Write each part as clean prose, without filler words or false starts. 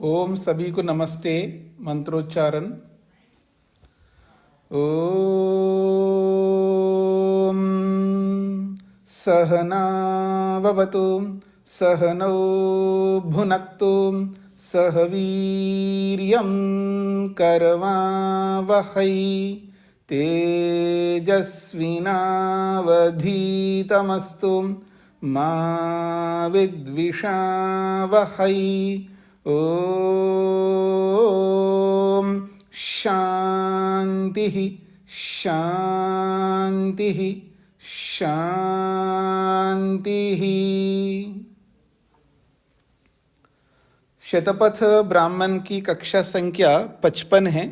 ओम सभी को नमस्ते। मंत्रोच्चारण। ओम सहनाववतु सहनौ भुनक्तु सह वीर्यं करवावहै तेजस्विनावधीतमस्तु मा विद्विषावहै। ओम शांति शांति शांति। शतपथ ब्राह्मण की कक्षा संख्या 55 है।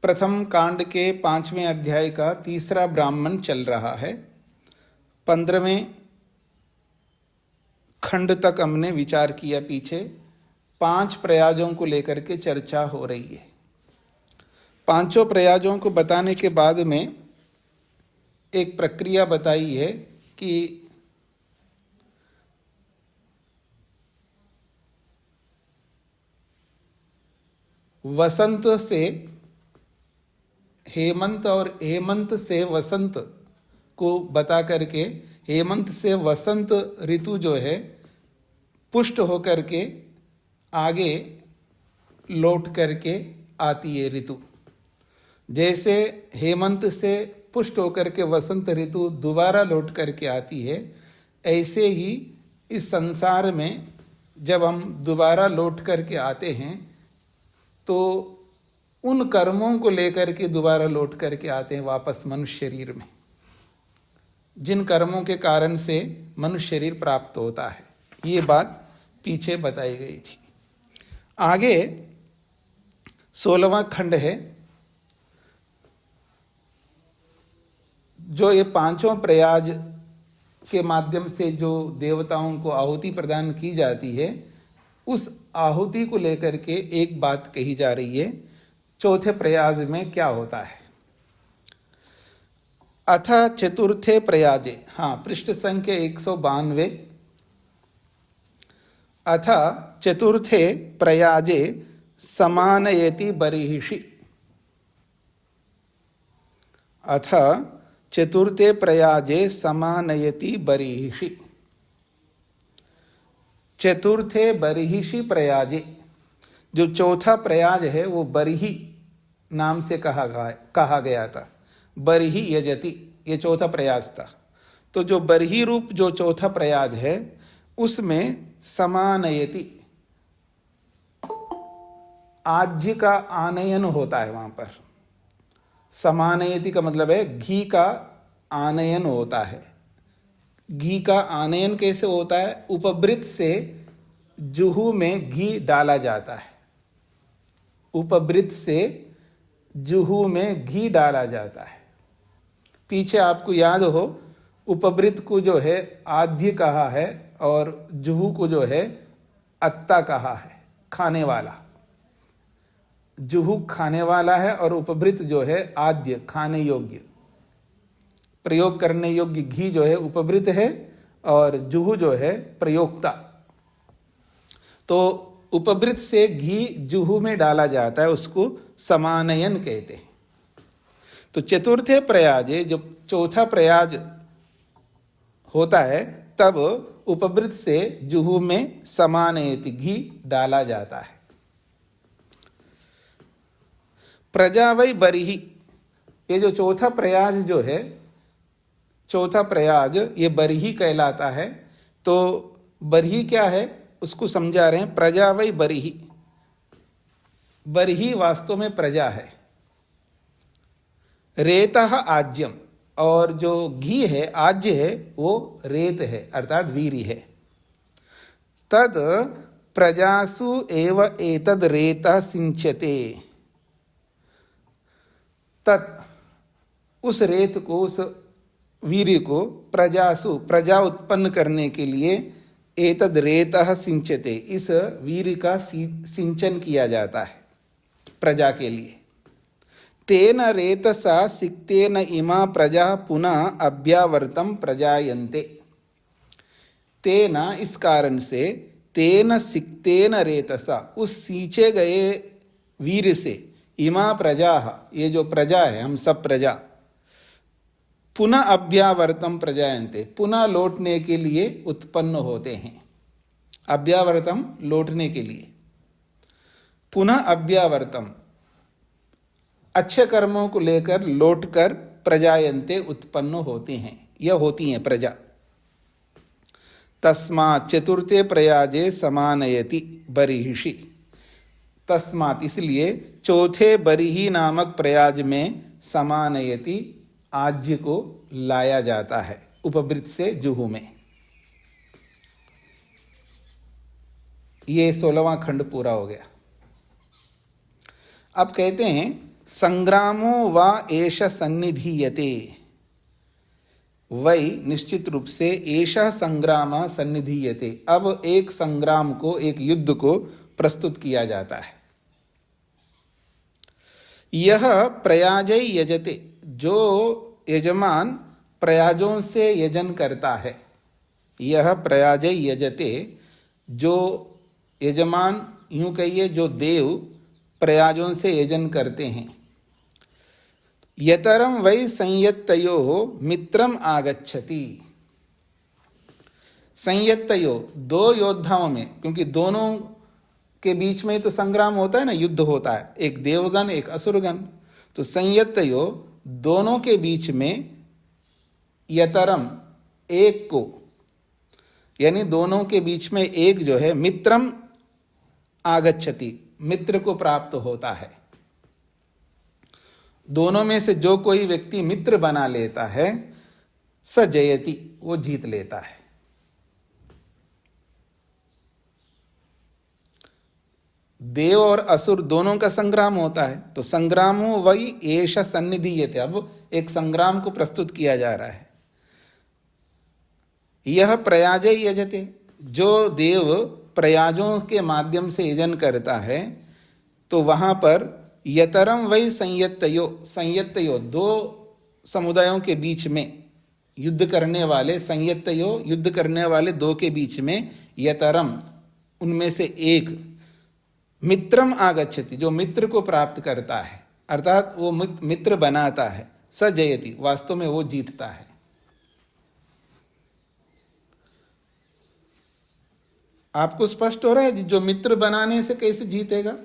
प्रथम कांड के 5वें अध्याय का तीसरा ब्राह्मण चल रहा है। 15वें खंड तक हमने विचार किया। पीछे 5 प्रयाजों को लेकर के चर्चा हो रही है। पांचों प्रयाजों को बताने के बाद में एक प्रक्रिया बताई है कि वसंत से हेमंत और हेमंत से वसंत को बता करके हेमंत से वसंत ऋतु जो है पुष्ट होकर के आगे लौट करके आती है ऋतु। जैसे हेमंत से पुष्ट होकर के वसंत ऋतु दोबारा लौट करके आती है, ऐसे ही इस संसार में जब हम दोबारा लौट करके आते हैं तो उन कर्मों को लेकर के दोबारा लौट करके आते हैं वापस मनुष्य शरीर में, जिन कर्मों के कारण से मनुष्य शरीर प्राप्त होता है। ये बात पीछे बताई गई थी। आगे 16वां खंड है। जो ये पांचों प्रयाज के माध्यम से जो देवताओं को आहुति प्रदान की जाती है, उस आहुति को लेकर के एक बात कही जा रही है। चौथे प्रयाज में क्या होता है। अथ चतुर्थे प्रयाजे, पृष्ठ संख्या 192। अथ चतुर्थे प्रयाजे समानयति बर्हिषि। अथ चतुर्थे प्रयाजे समानयति बर्हिषि। चतुर्थे बर्हिषि प्रयाजे, जो चौथा प्रयाज है वो बर्हि नाम से कहा गया था। बर्हि यजति, ये चौथा प्रयाज था। तो जो बर्हि रूप जो चौथा प्रयाज है उसमें समानयति, आज्य का आनयन होता है। वहां पर समानयति का मतलब है घी का आनयन होता है। घी का आनयन कैसे होता है? उपवृत से जुहू में घी डाला जाता है। उपवृत से जुहू में घी डाला जाता है। पीछे आपको याद हो, उपवृत को जो है आद्य कहा है और जुहू को जो है अत्ता कहा है, खाने वाला। जुहू खाने वाला है और उपवृत जो है आद्य, खाने योग्य, प्रयोग करने योग्य। घी जो है उपवृत है और जुहू जो है प्रयोक्ता। तो उपवृत से घी जुहू में डाला जाता है, उसको समानयन कहते हैं। तो चतुर्थे प्रयाजे, जब चौथा प्रयाज होता है तब उपवृत से जुहू में समानयति, घी डाला जाता है। प्रजा वै बर्हि, ये जो चौथा प्रयाज जो है, चौथा प्रयाज ये बर्हि कहलाता है। तो बर्हि क्या है उसको समझा रहे हैं। प्रजा वै बर्हि, बर्हि वास्तव में प्रजा है। रेतः आज्यम, और जो घी है आज्य है वो रेत है अर्थात वीर्य है। तद प्रजासु एव एतद रेतः सिंच्यते। तत्, उस रेत को, उस वीर्य को प्रजासु, प्रजा उत्पन्न करने के लिए एतद रेतः सिंच्यते, इस वीर्य का सिंचन किया जाता है प्रजा के लिए। तेन रेतसा सिक्तेन इमा प्रजा पुनः अभ्यावर्तम प्रजायन्ते। तेन, इस कारण से, तेन सिक्तेन रेतसा, उस सींचे गए वीर से, इमा प्रजा, ये जो प्रजा है, हम सब प्रजा, पुनः अभ्यावर्तम प्रजायन्ते, पुनः लौटने के लिए उत्पन्न होते हैं। अभ्यावर्तम लौटने के लिए, पुनः अभ्यावर्तम अच्छे कर्मों को लेकर लौटकर प्रजायन्ते उत्पन्न होते हैं, यह होती हैं प्रजा। तस्मात् चतुर्थे प्रयाजे समानयति बर्हिषि, तस्मात् इसलिए चौथे बर्हि नामक प्रयाज में समानयति आज्य को लाया जाता है, उपवृत से जुहू में। ये 16वां खंड पूरा हो गया। अब कहते हैं संग्रामो वा एष सन्निधीयते, वही निश्चित रूप से एषः संग्राम सन्निधीयते, अब एक संग्राम को, एक युद्ध को प्रस्तुत किया जाता है। यह प्रयाजै यजते, जो यजमान प्रयाजों से यजन करता है, यह प्रयाजै यजते, जो यजमान, यूं कहिए जो देव प्रयाजों से यजन करते हैं। यतरम वै संयत्तयो मित्रम आगच्छति, संयत्तयो दो योद्धाओं में, क्योंकि दोनों के बीच में तो संग्राम होता है ना, युद्ध होता है, एक देवगण एक असुरगण, तो संयत्तयो दोनों के बीच में, यतरम एक को, यानी दोनों के बीच में एक जो है, मित्रम आगच्छति मित्र को प्राप्त होता है। दोनों में से जो कोई व्यक्ति मित्र बना लेता है, स जयति, वो जीत लेता है। देव और असुर दोनों का संग्राम होता है, तो संग्रामो वही एष सन्निधीयते, अब एक संग्राम को प्रस्तुत किया जा रहा है। यह प्रयाजै यजते, जो देव प्रयाजों के माध्यम से यजन करता है, तो वहां पर यतरम वै संयत्तयो, संयत्तयो दो समुदायों के बीच में युद्ध करने वाले, संयत्तयो युद्ध करने वाले दो के बीच में, यतरम उनमें से एक, मित्रम आगच्छति जो मित्र को प्राप्त करता है, अर्थात वो मित्र बनाता है, स जयति वास्तव में वो जीतता है। आपको स्पष्ट हो रहा है जो मित्र बनाने से कैसे जीतेगा?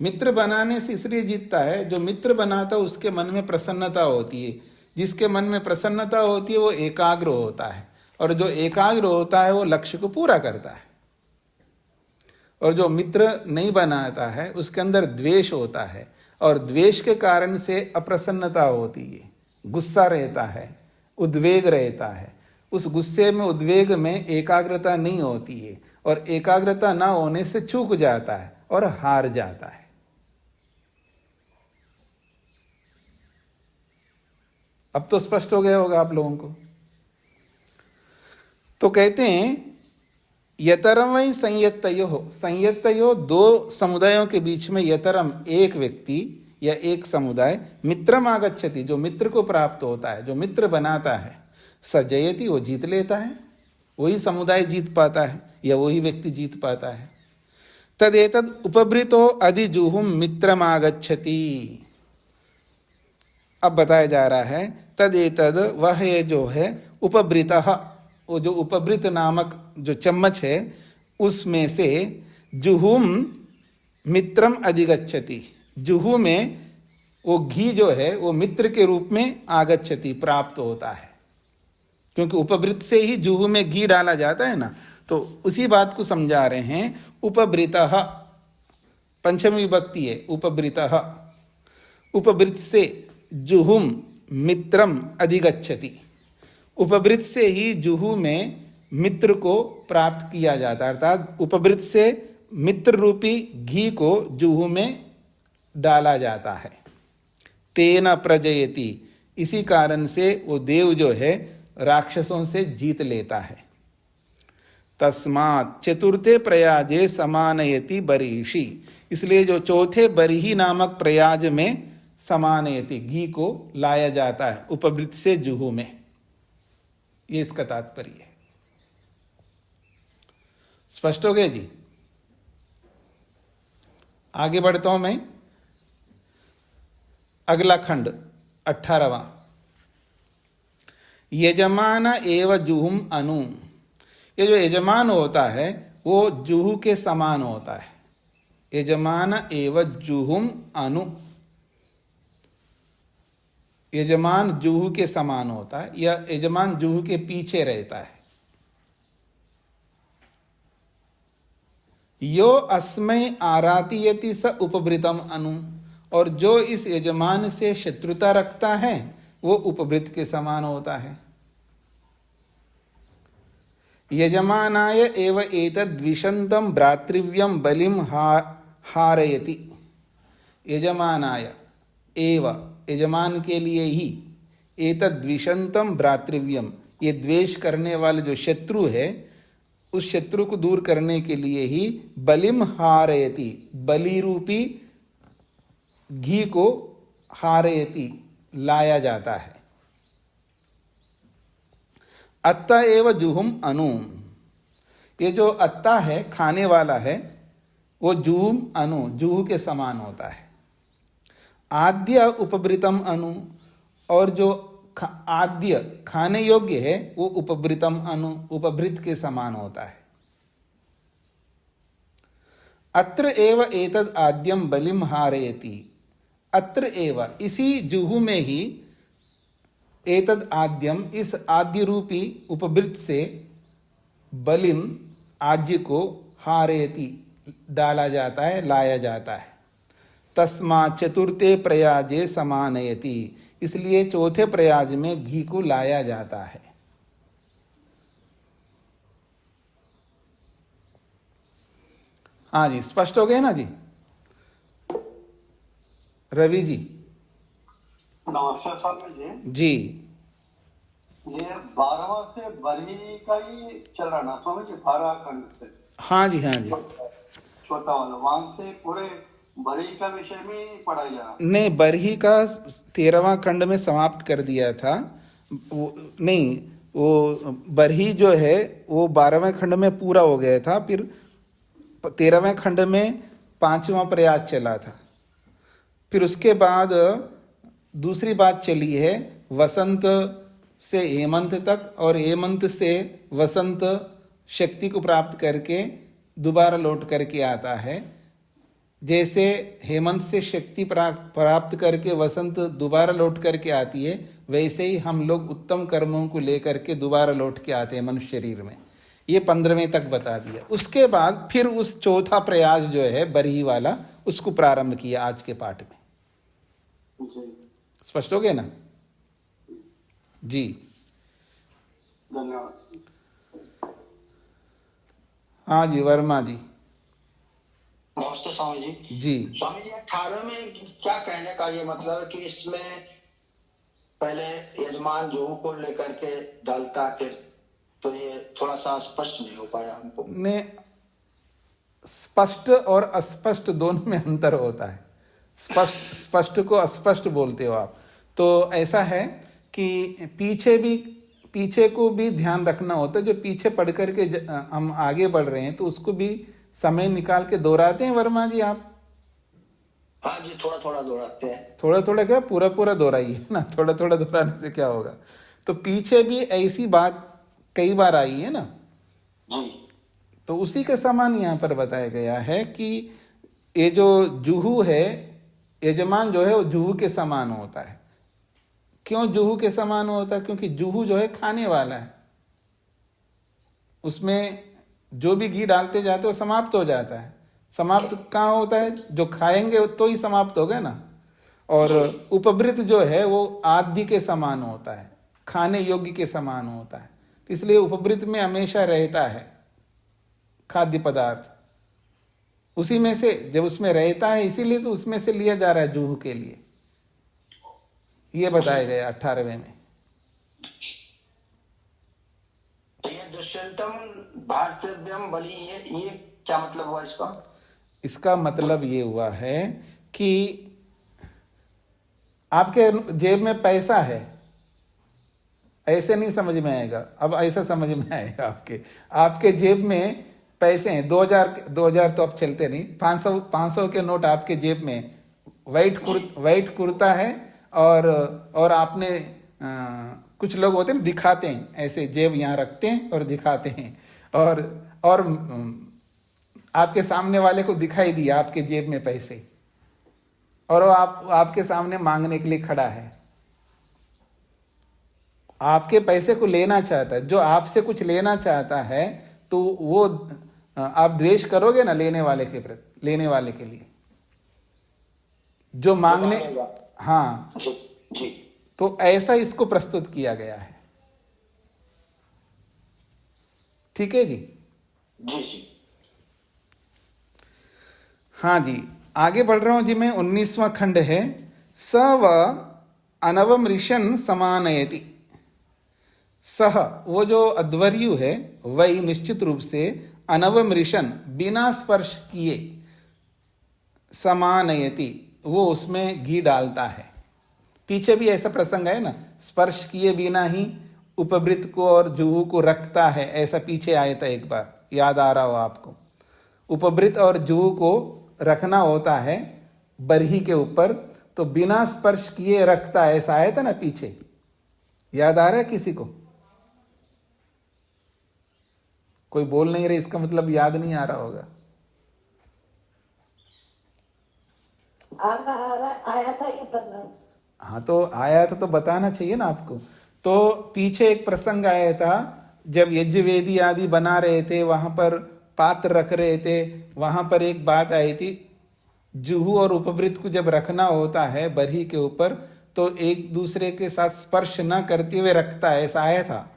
मित्र बनाने से इसलिए जीतता है, जो मित्र बनाता है उसके मन में प्रसन्नता होती है, जिसके मन में प्रसन्नता होती है वो एकाग्र होता है, और जो एकाग्र होता है वो लक्ष्य को पूरा करता है। और जो मित्र नहीं बनाता है उसके अंदर द्वेष होता है, और द्वेष के कारण से अप्रसन्नता होती है, गुस्सा रहता है, उद्वेग रहता है, उस गुस्से में उद्वेग में एकाग्रता नहीं होती है, और एकाग्रता ना होने से चूक जाता है और हार जाता है। अब तो स्पष्ट हो गया होगा आप लोगों को। तो कहते हैं यतरम वै संयत्तयो, संयत्तयो दो समुदायों के बीच में, यतरम एक व्यक्ति या एक समुदाय, मित्रम आगच्छति जो मित्र को प्राप्त होता है, जो मित्र बनाता है, स जयति वो जीत लेता है, वही समुदाय जीत पाता है या वही व्यक्ति जीत पाता है। तदेतद उपभृतो अधिजुहुम मित्रम आगच्छति, अब बताया जा रहा है तदेतद वह जो है उपभृतः, वो जो उपभृत नामक जो चम्मच है उसमें से जुहुम मित्रम अधिगच्छति, जुहू में वो घी जो है वो मित्र के रूप में आगच्छति प्राप्त होता है, क्योंकि उपभृत से ही जुहू में घी डाला जाता है ना, तो उसी बात को समझा रहे हैं। उपभृतः पंचमी विभक्ति है, उपभृतः, उपभृत से जुहुम मित्रम अधिगच्छति, उपभृत से ही जुहू में मित्र को प्राप्त किया जाता है, अर्थात उपभृत से मित्र रूपी घी को जुहू में डाला जाता है। तेन प्रजयति, इसी कारण से वो देव जो है राक्षसों से जीत लेता है। तस्मात् चतुर्थे प्रयाजे समानयति बर्हिषि, इसलिए जो चौथे बर्हि नामक प्रयाज में समानयति घी को लाया जाता है उपभृत से जुहू में, ये इसका तात्पर्य है। स्पष्ट हो गया जी। आगे बढ़ता हूं मैं। अगला खंड 18वां। यजमान एव जुहुम अनु। ये जो यजमान होता है वो जुहू के समान होता है। यजमान एव जुहुम अनु, यजमान जुहू के समान होता है या यजमान जुहू के पीछे रहता है। यो अस्मै आरातियति स उपभृतम अनु, और जो इस यजमान से शत्रुता रखता है वो उपभृत के समान होता है। यजमानाय एव एतद्विषंतम भ्रातृव्यम बलिम हारयति। यजमानाय एव, यजमान के लिए ही, एतद्विषंतम भ्रातृव्यम, ये द्वेष करने वाले जो शत्रु है उस शत्रु को दूर करने के लिए ही बलिम हारयति, बलि रूपी घी को हारयति, लाया जाता है। अत्ता एव जुहुम अनु, ये जो अत्ता है खाने वाला है वो जुहुम अनु, जुहू के समान होता है। आद्य उपभृतम अनु, और जो आद्य खाने योग्य है वो उपभृतम अनु, उपभृत के समान होता है। अत्र एव एतद आद्यम बलिम हारयति, अत्र एव, इसी जुहू में ही, एतद आद्यम, इस आद्य रूपी उपभृत से, बलिम आज्य को, हारयति डाला जाता है, लाया जाता है। तस्मा चतुर्थे प्रयाजे समानयति, इसलिए चौथे प्रयाज में घी को लाया जाता है। हाँ जी, स्पष्ट हो गए ना जी। रवि जी। नमस्ते स्वामी जी। जी, ये 12वां से बरही का ही चल रहा ना स्वामी जी, 12 खंड से। हाँ जी, हाँ जी। छोटा वाला वहां से पूरे बरही का विषय में पढ़ा जा रहा। नहीं, बरही का 13वां खंड में समाप्त कर दिया था। नहीं, वो बरही जो है वो 12वें खंड में पूरा हो गया था। फिर 13वें खंड में 5वां प्रयास चला था। फिर उसके बाद दूसरी बात चली है वसंत से हेमंत तक, और हेमंत से वसंत शक्ति को प्राप्त करके दोबारा लौट करके आता है। जैसे हेमंत से शक्ति प्राप्त करके वसंत दोबारा लौट करके आती है, वैसे ही हम लोग उत्तम कर्मों को लेकर के दोबारा लौट के आते हैं मनुष्य शरीर में। ये 15वें तक बता दिया। उसके बाद फिर उस चौथा प्रयास जो है बरही वाला, उसको प्रारंभ किया आज के पाठ में। स्पष्ट हो गया ना जी। धन्यवाद। हाँ जी, वर्मा जी। नमस्ते स्वामी जी। जी स्वामी जी, 18 में क्या कहने का ये मतलब कि इसमें पहले यजमान जुहू को लेकर के डालता, फिर तो ये थोड़ा सा स्पष्ट नहीं हो पाया हमको। ने स्पष्ट और अस्पष्ट दोनों में अंतर होता है। स्पष्ट को अस्पष्ट बोलते हो आप। तो ऐसा है कि पीछे को भी ध्यान रखना होता है। जो पीछे पढ़ करके हम आगे बढ़ रहे हैं तो उसको भी समय निकाल के दोहराते हैं वर्मा जी आप? हाँ जी, थोड़ा थोड़ा दोहराते हैं। थोड़ा थोड़ा क्या, पूरा पूरा दोहराइए ना। थोड़ा थोड़ा दोहराने से क्या होगा। तो पीछे भी ऐसी बात कई बार आई है ना जी। तो उसी के समान यहाँ पर बताया गया है कि ये जो जुहू है, यजमान जो है वो जुहू के समान होता है। क्यों जुहू के समान होता है? क्योंकि जुहू जो है खाने वाला है, उसमें जो भी घी डालते जाते हो समाप्त हो जाता है। समाप्त कहाँ होता है? जो खाएंगे तो ही समाप्त होगा ना। और उपभृत जो है वो आदि के समान होता है, खाने योग्य के समान होता है। इसलिए उपभृत में हमेशा रहता है खाद्य पदार्थ, उसी में से जब उसमें रहता है, इसीलिए तो उसमें से लिया जा रहा है जुहू के लिए। ये बताया गया 18वें में। दुष्यंतम भारतव्यम बलि, ये क्या मतलब हुआ इसका? इसका मतलब ये हुआ है कि आपके जेब में पैसा है, ऐसे नहीं समझ में आएगा। अब ऐसा समझ में आएगा। आपके जेब में पैसे हैं, 2000 तो अब चलते नहीं, 500 के नोट आपके जेब में, वाइट कुर्ता है, और आपने कुछ लोग होते हैं दिखाते हैं, ऐसे जेब यहाँ रखते हैं और दिखाते हैं, और आपके सामने वाले को दिखाई दिया आपके जेब में पैसे, और वो आपके सामने मांगने के लिए खड़ा है, आपके पैसे को लेना चाहता है। जो आपसे कुछ लेना चाहता है तो वो आप द्वेष करोगे ना लेने वाले के लिए, जो मांगने। हाँ जी। तो ऐसा इसको प्रस्तुत किया गया है। ठीक है जी। जी। हाँ जी, आगे बढ़ रहा हूं जी मैं। 19वां खंड है, स व अनवम ऋषन समानयति। सह, वो जो अध्वर्यु है, वही निश्चित रूप से अनवम ऋषन, बिना स्पर्श किए, समानयति, वो उसमें घी डालता है। पीछे भी ऐसा प्रसंग है ना, स्पर्श किए बिना ही उपवृत को और जुहू को रखता है, ऐसा पीछे आया था एक बार, याद आ रहा हो आपको। उपवृत और जुहू को रखना होता है बरही के ऊपर, तो बिना स्पर्श किए रखता है, ऐसा आया था ना पीछे, याद आ रहा है किसी को? कोई बोल नहीं रहे, इसका मतलब याद नहीं आ रहा होगा। आया था ये प्रसंग। हाँ तो आया था तो बताना चाहिए ना आपको। तो पीछे एक प्रसंग आया था, जब यज्ञवेदी आदि बना रहे थे, वहां पर पात्र रख रहे थे, वहां पर एक बात आई थी, जुहू और उपवृत को जब रखना होता है बरही के ऊपर, तो एक दूसरे के साथ स्पर्श न करते हुए रखता है, ऐसा आया था।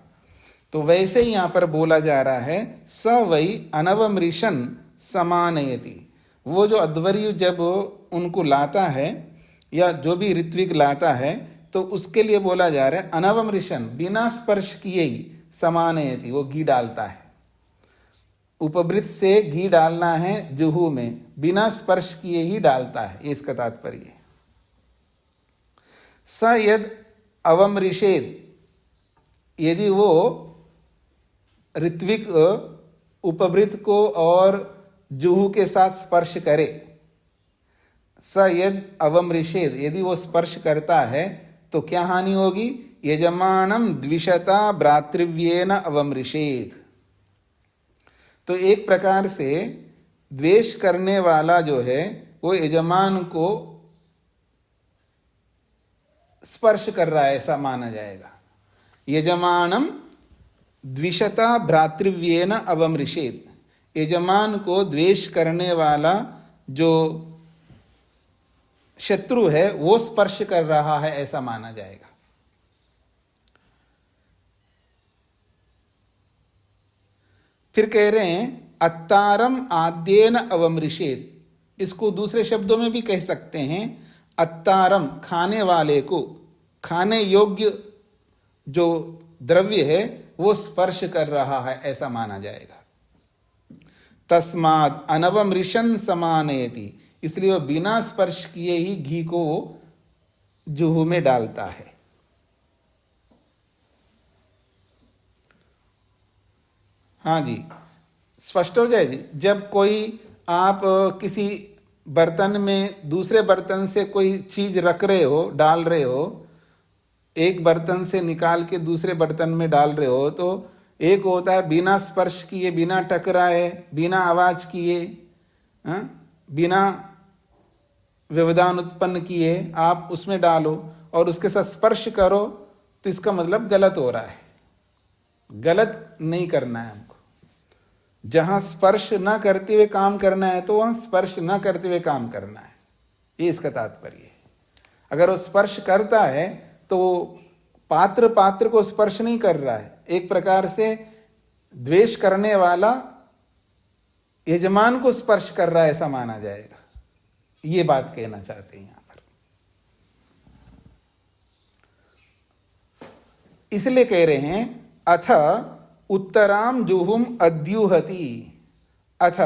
तो वैसे ही यहाँ पर बोला जा रहा है, स वही अनवमृशन समानयति। वो जो अध्वर्यु जब उनको लाता है, या जो भी ऋत्विक लाता है, तो उसके लिए बोला जा रहा है अनवमृशन, बिना स्पर्श किए ही, समानयति, वो घी डालता है। उपवृत से घी डालना है जुहू में, बिना स्पर्श किए ही डालता है, ये इसका तात्पर्य है। स यद अवमृषेद, यदि वो ऋत्विक उपवृत को और जुहू के साथ स्पर्श करे, स यद अवमृषेद, यदि वो स्पर्श करता है तो क्या हानि होगी? यजमानम द्विषता भ्रातृव्येन अवमृषेद। तो एक प्रकार से द्वेष करने वाला जो है वो यजमान को स्पर्श कर रहा है, ऐसा माना जाएगा। यजमानम द्विषता भ्रातृव्येन अवमृषेद, यजमान को द्वेष करने वाला जो शत्रु है वो स्पर्श कर रहा है, ऐसा माना जाएगा। फिर कह रहे हैं अत्तारम आद्येन अवमृषेद। इसको दूसरे शब्दों में भी कह सकते हैं, अत्तारम, खाने वाले को, खाने योग्य जो द्रव्य है वो स्पर्श कर रहा है, ऐसा माना जाएगा। तस्माद अनवमृशन समानयति, इसलिए वह बिना स्पर्श किए ही घी को जुहू में डालता है। हाँ जी, स्पष्ट हो जाए जी। जब कोई आप किसी बर्तन में दूसरे बर्तन से कोई चीज रख रहे हो, डाल रहे हो, एक बर्तन से निकाल के दूसरे बर्तन में डाल रहे हो, तो एक होता है बिना स्पर्श किए, बिना टकराए, बिना आवाज किए, बिना व्यवधान उत्पन्न किए आप उसमें डालो, और उसके साथ स्पर्श करो, तो इसका मतलब गलत हो रहा है। गलत नहीं करना है हमको। जहां स्पर्श ना करते हुए काम करना है तो वहां स्पर्श ना करते हुए काम करना है, ये इसका तात्पर्य है। अगर वो स्पर्श करता है तो पात्र को स्पर्श नहीं कर रहा है, एक प्रकार से द्वेष करने वाला यजमान को स्पर्श कर रहा है, ऐसा माना जाएगा। ये बात कहना चाहते हैं यहां पर। इसलिए कह रहे हैं अथ उत्तराम जुहुम अद्युहति, अथ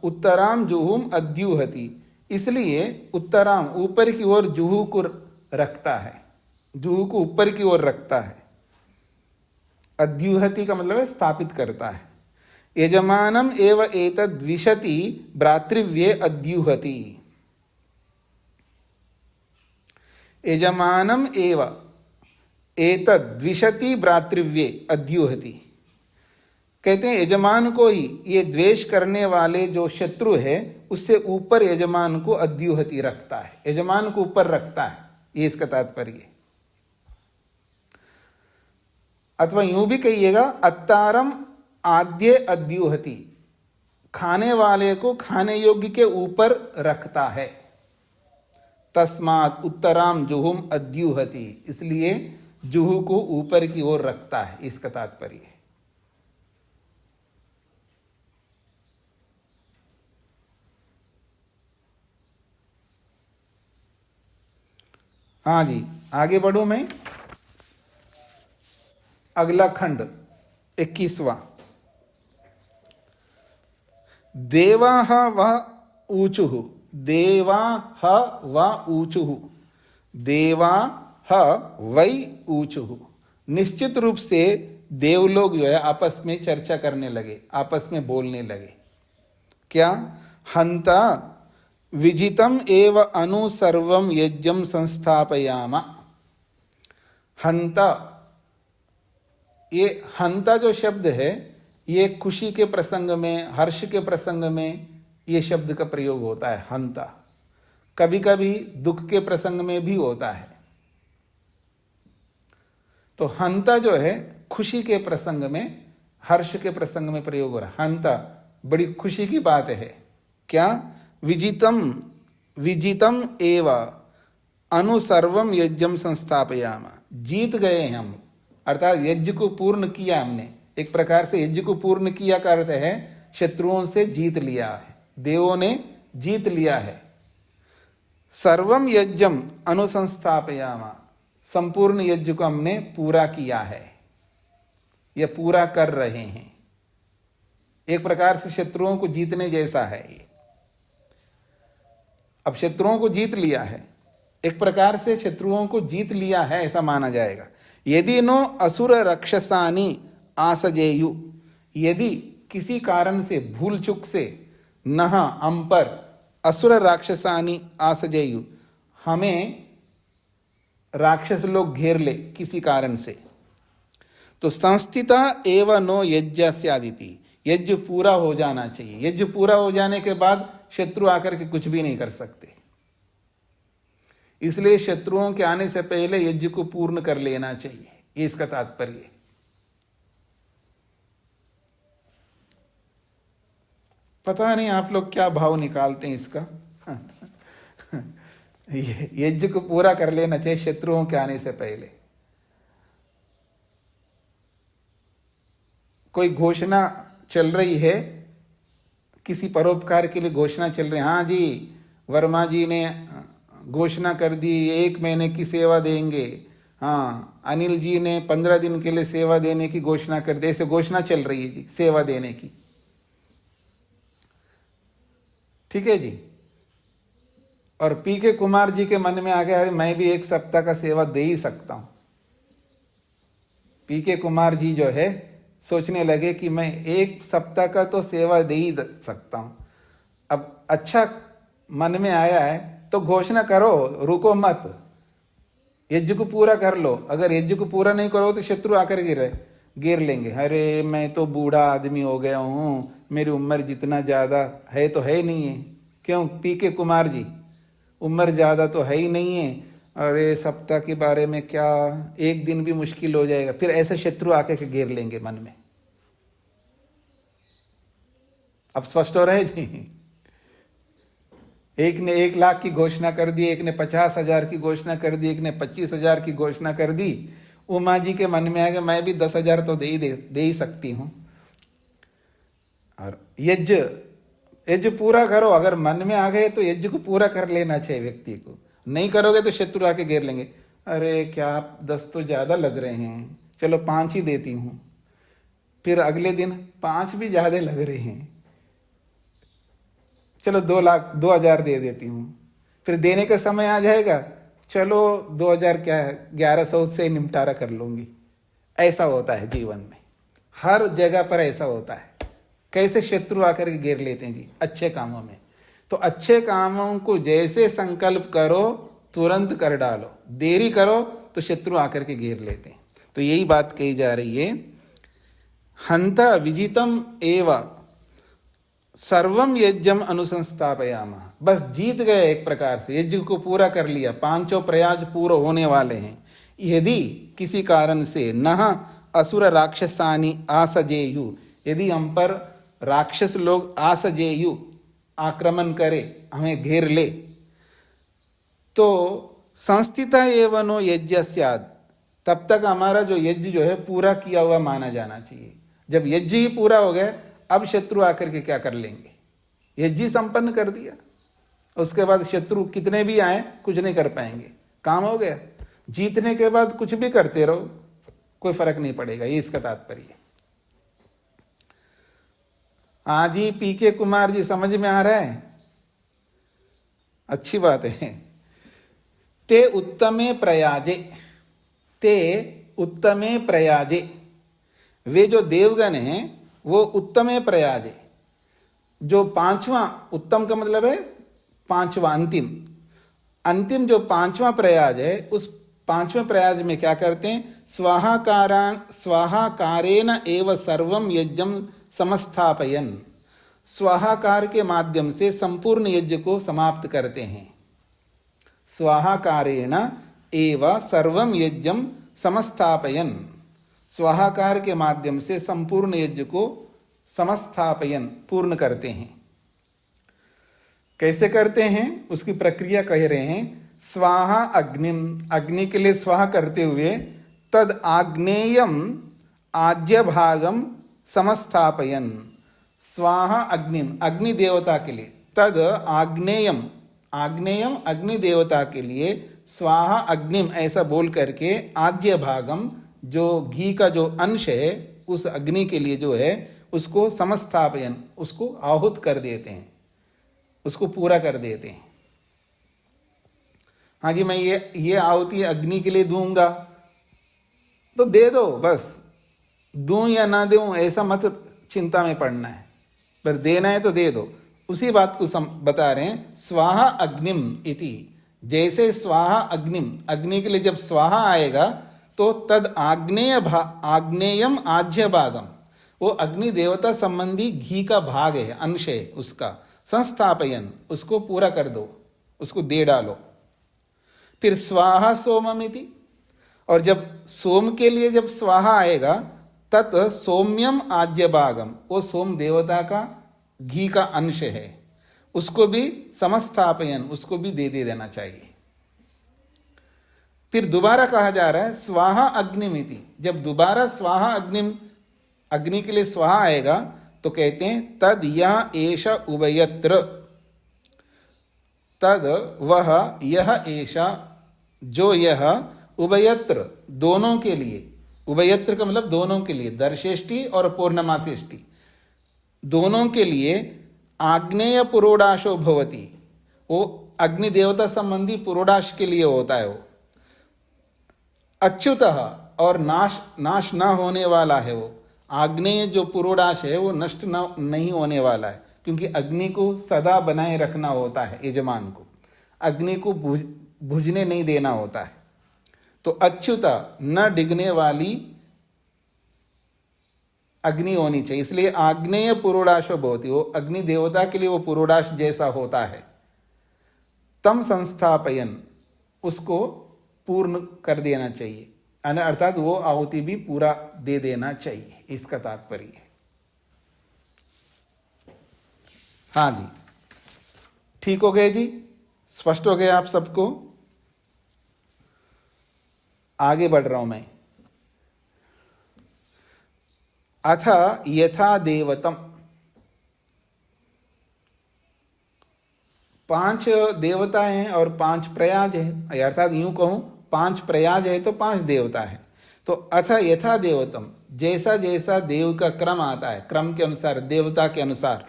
उत्तराम जुहुम अद्युहति, इसलिए उत्तराम, ऊपर की ओर जुहू को रखता है, जुहू को ऊपर की ओर रखता है। अद्युहति का मतलब है स्थापित करता है। यजमानम एव एतद्विशति भ्रातृव्ये अद्युहति। यजमानम एव एतद्विशति भ्रातृव्ये अद्युहति। कहते हैं यजमान को ही ये द्वेष करने वाले जो शत्रु है उससे ऊपर यजमान को अद्युहति रखता है, यजमान को ऊपर रखता है, ये इसका तात्पर्य। अथवा यूं भी कहिएगा अत्तारम आद्य अद्युहति, खाने वाले को खाने योग्य के ऊपर रखता है। तस्मात् उत्तराम जुहुम अद्युहति, इसलिए जुहू को ऊपर की ओर रखता है, इसका तात्पर्य है। हाँ जी, आगे बढ़ूं मैं। अगला खंड 21वां। देवाः व ऊचुः, देवाः व ऊचुः, देवाः वै ऊचुः। निश्चित रूप से देवलोग जो है आपस में चर्चा करने लगे, आपस में बोलने लगे। क्या? हंता विजितम एव अनु सर्वम यज्ञम संस्थापयामा। हंता, ये हंता जो शब्द है ये खुशी के प्रसंग में, हर्ष के प्रसंग में ये शब्द का प्रयोग होता है, हंता। कभी कभी दुख के प्रसंग में भी होता है। तो हंता जो है खुशी के प्रसंग में, हर्ष के प्रसंग में प्रयोग हो रहा है। हंता बड़ी खुशी की बात है। क्या? विजितम, विजितम एव अनु सर्वम यज्ञम संस्थापयाम। जीत गए हैं हम, अर्थात यज्ञ को पूर्ण किया हमने। एक प्रकार से यज्ञ को पूर्ण किया का अर्थ है शत्रुओं से जीत लिया है, देवों ने जीत लिया है। सर्वम यज्ञम अनुसंस्थापयाम, संपूर्ण यज्ञ को हमने पूरा किया है, यह पूरा कर रहे हैं। एक प्रकार से शत्रुओं को जीतने जैसा है ये। अब शत्रुओं को जीत लिया है, एक प्रकार से शत्रुओं को जीत लिया है ऐसा माना जाएगा। यदि नो असुर रक्षसानी आसजेयु, यदि किसी कारण से भूल चुक से नह हम पर असुर राक्षसानी आसजेयु, हमें राक्षस लोग घेर ले किसी कारण से, तो संस्थिता एव नो यज्ञस्यादिति, यज्ञ पूरा हो जाना चाहिए। यज्ञ पूरा हो जाने के बाद शत्रु आकर के कुछ भी नहीं कर सकते। इसलिए शत्रुओं के आने से पहले यज्ञ को पूर्ण कर लेना चाहिए, ये इसका तात्पर्य है। पता नहीं आप लोग क्या भाव निकालते हैं इसका। यज्ञ को पूरा कर लेना चाहिए शत्रुओं के आने से पहले। कोई घोषणा चल रही है, किसी परोपकार के लिए घोषणा चल रही है, हाँ जी वर्मा जी ने घोषणा कर दी 1 महीने की सेवा देंगे, हाँ अनिल जी ने 15 दिन के लिए सेवा देने की घोषणा कर दी, ऐसे घोषणा चल रही है जी सेवा देने की। ठीक है जी। और पीके कुमार जी के मन में आ गया, अरे मैं भी 1 सप्ताह का सेवा दे ही सकता हूं। पीके कुमार जी जो है सोचने लगे कि मैं 1 सप्ताह का तो सेवा दे ही सकता हूं। अब अच्छा मन में आया है तो घोषणा करो, रुको मत, यज्ञ को पूरा कर लो। अगर यज्ञ को पूरा नहीं करो तो शत्रु आकर घेर लेंगे। अरे मैं तो बूढ़ा आदमी हो गया हूं, मेरी उम्र जितना ज्यादा है तो है नहीं है। क्यों? पीके कुमार जी, उम्र ज्यादा तो है ही नहीं है। अरे सप्ताह के बारे में क्या, 1 दिन भी मुश्किल हो जाएगा। फिर ऐसे शत्रु आके के घेर लेंगे मन में। अब स्पष्ट हो रहे जी। एक ने 1 लाख की घोषणा कर दी, एक ने 50,000 की घोषणा कर दी, एक ने 25,000 की घोषणा कर दी। उमा जी के मन में आ गया मैं भी 10,000 तो दे ही सकती हूं। और यज्ञ पूरा करो, अगर मन में आ गए तो यज्ञ को पूरा कर लेना चाहिए व्यक्ति को। नहीं करोगे तो शत्रु आके घेर लेंगे। अरे क्या 10 तो ज्यादा लग रहे हैं, चलो 5 ही देती हूं। फिर अगले दिन 5 भी ज्यादा लग रहे हैं, चलो 2,00,000 दे देती हूं। फिर देने का समय आ जाएगा, चलो 2,000 क्या 1,100 से निपटारा कर लूंगी। ऐसा होता है जीवन में, हर जगह पर ऐसा होता है। कैसे शत्रु आकर के घेर लेते हैं जी अच्छे कामों में। तो अच्छे कामों को जैसे संकल्प करो तुरंत कर डालो, देरी करो तो शत्रु आकर के घेर लेते हैं। तो यही बात कही जा रही है, हंता विजितम एव सर्वम यज्ञम अनुसंस्थापयामः। बस जीत गए, एक प्रकार से यज्ञ को पूरा कर लिया, पांचों प्रयाज पूरे होने वाले हैं। यदि किसी कारण से न असुर राक्षसानि आसजेयु, यदि हम पर राक्षस लोग आसजेयु आक्रमण करे, हमें घेर ले, तो संस्थिता एव नो यज्ञ स्यात्, तब तक हमारा जो यज्ञ जो है पूरा किया हुआ माना जाना चाहिए। जब यज्ञ ही पूरा हो गया, अब शत्रु आकर के क्या कर लेंगे, यज्ञ संपन्न कर दिया, उसके बाद शत्रु कितने भी आए कुछ नहीं कर पाएंगे, काम हो गया। जीतने के बाद कुछ भी करते रहो, कोई फर्क नहीं पड़ेगा, ये इसका तात्पर्य। आज ही पीके कुमार जी समझ में आ रहा है, अच्छी बात है। ते उत्तमे प्रयाजे, ते उत्तमे प्रयाजे, वे जो देवगण हैं वो उत्तमे प्रयाजे, जो पांचवा, उत्तम का मतलब है पांचवा, अंतिम, अंतिम जो पांचवा प्रयाज है, उस पांचवें प्रयाज में क्या करते हैं, स्वाहाकारेण एव सर्वम यज्ञम समस्थापयन, स्वाहाकार के माध्यम से संपूर्ण यज्ञ को समाप्त करते हैं। स्वाहाकारेण एव सर्वम यज्ञम समस्थापयन, स्वाहाकार के माध्यम से संपूर्ण यज्ञ को समस्थापयन, पूर्ण करते हैं। कैसे करते हैं उसकी प्रक्रिया कह रहे हैं। स्वाहा अग्निम, अग्नि के लिए स्वाहा करते हुए, तद आग्नेयम आज्य भागम समस्थापयन, स्वाहा अग्निम, अग्नि देवता के लिए, तद आग्नेयम, आग्नेयम अग्नि देवता के लिए, स्वाहा अग्निम ऐसा बोल करके आज्य भागम, जो घी का जो अंश है उस अग्नि के लिए जो है उसको समस्थापयन, उसको आहुत कर देते हैं, उसको पूरा कर देते हैं। हाँ जी, मैं ये आहुति अग्नि के लिए दूंगा तो दे दो, बस दूं या ना दूं ऐसा मत चिंता में पड़ना है, पर देना है तो दे दो। उसी बात को बता रहे हैं, स्वाहा अग्निम इति, जैसे स्वाहा अग्निम, अग्नि के लिए जब स्वाहा आएगा तो तद आग्नेयम आज्य भागम, वो अग्नि देवता संबंधी घी का भाग है, अंश है उसका, संस्थापयन, उसको पूरा कर दो, उसको दे डालो। फिर स्वाहा सोममिति, और जब सोम के लिए जब स्वाहा आएगा, तत् सौम्यम आज्य भागम, वो सोम देवता का घी का अंश है, उसको भी समस्थापयन, उसको भी दे देना चाहिए। फिर दोबारा कहा जा रहा है स्वाहा अग्निमिति, जब दोबारा स्वाहा अग्निम, अग्नि के लिए स्वाहा आएगा तो कहते हैं तद यह एष उभयत्र, तद वह यह ऐसा, जो यह उभयत्र दोनों के लिए, उभयत्र का मतलब दोनों के लिए, दर्शेष्टि और पूर्णमासेष्टि दोनों के लिए, आग्नेय पुरोडाशो भवति, वो अग्नि देवता संबंधी पुरोडाश के लिए होता है वो, अच्युतः और नाश न होने वाला है वो, आग्नेय जो पुरोडाश है वो नष्ट नहीं होने वाला है, क्योंकि अग्नि को सदा बनाए रखना होता है यजमान को, अग्नि को बुझने नहीं देना होता है। तो अच्युता, न डिगने वाली अग्नि होनी चाहिए, इसलिए आग्नेय पुरोडाशो भवति, वो अग्नि देवता के लिए वो पुरोडाश जैसा होता है। तम संस्थापयन, उसको पूर्ण कर देना चाहिए, अर्थात वो आहुति भी पूरा दे देना चाहिए, इसका तात्पर्य है। हाँ जी, ठीक हो गए जी, स्पष्ट हो गए आप सबको। आगे बढ़ रहा हूं मैं। अथ यथा देवतम, 5 देवता हैं और 5 प्रयाज है, अर्थात यूं कहूं 5 प्रयाज है तो 5 देवता है। तो अथ यथा देवतम, जैसा जैसा देव का क्रम आता है, क्रम के अनुसार, देवता के अनुसार,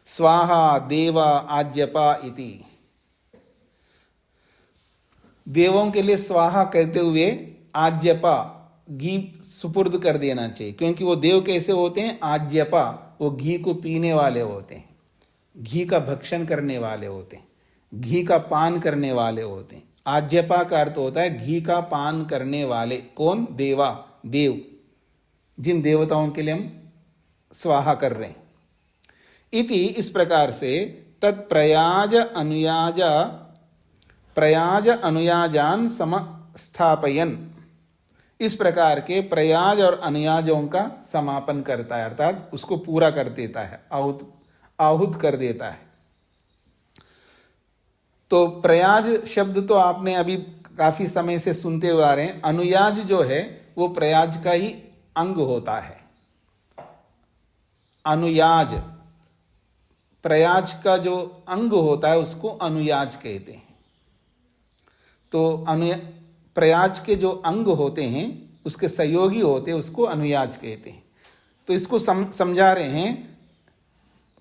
स्वाहा देवा आज्यपा इति, देवों के लिए स्वाहा कहते हुए आज्यपा, घी सुपुर्द कर देना चाहिए, क्योंकि वो देव कैसे होते हैं, आज्यपा, वो घी को पीने वाले होते हैं, घी का भक्षण करने वाले होते हैं, घी का पान करने वाले होते हैं। आज्यपा का अर्थ होता है घी का पान करने वाले। कौन? देवा, देव, जिन देवताओं के लिए हम स्वाहा कर रहे हैं। इति, इस प्रकार से तत्प्रयाज अनुयाजान समस्थापयन, इस प्रकार के प्रयाज और अनुयाजों का समापन करता है, अर्थात उसको पूरा कर देता है, आहुत कर देता है। तो प्रयाज शब्द तो आपने अभी काफी समय से सुनते हुए आ रहे हैं। अनुयाज जो है वो प्रयाज का ही अंग होता है। अनुयाज, प्रयाज का जो अंग होता है उसको अनुयाज कहते हैं। तो प्रयाज के जो अंग होते हैं, उसके सहयोगी होते हैं, उसको अनुयाज कहते हैं। तो इसको समझा रहे हैं,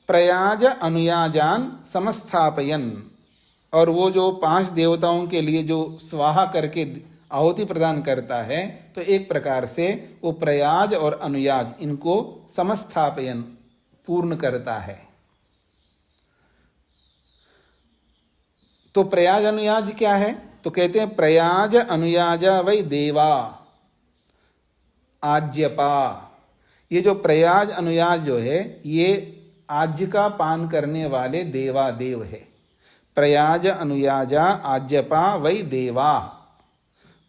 प्रयाज अनुयाजान समस्थापयन, और वो जो 5 देवताओं के लिए जो स्वाहा करके आहुति प्रदान करता है, तो एक प्रकार से वो प्रयाज और अनुयाज इनको समस्थापयन, पूर्ण करता है। तो प्रयाज अनुयाज क्या है? तो कहते हैं प्रयाज अनुयाजा वै देवा आज्यपा। ये जो प्रयाज अनुयाज जो है ये आज्य का पान करने वाले देवा देव है। प्रयाज अनुयाजा आज्यपा वै देवा।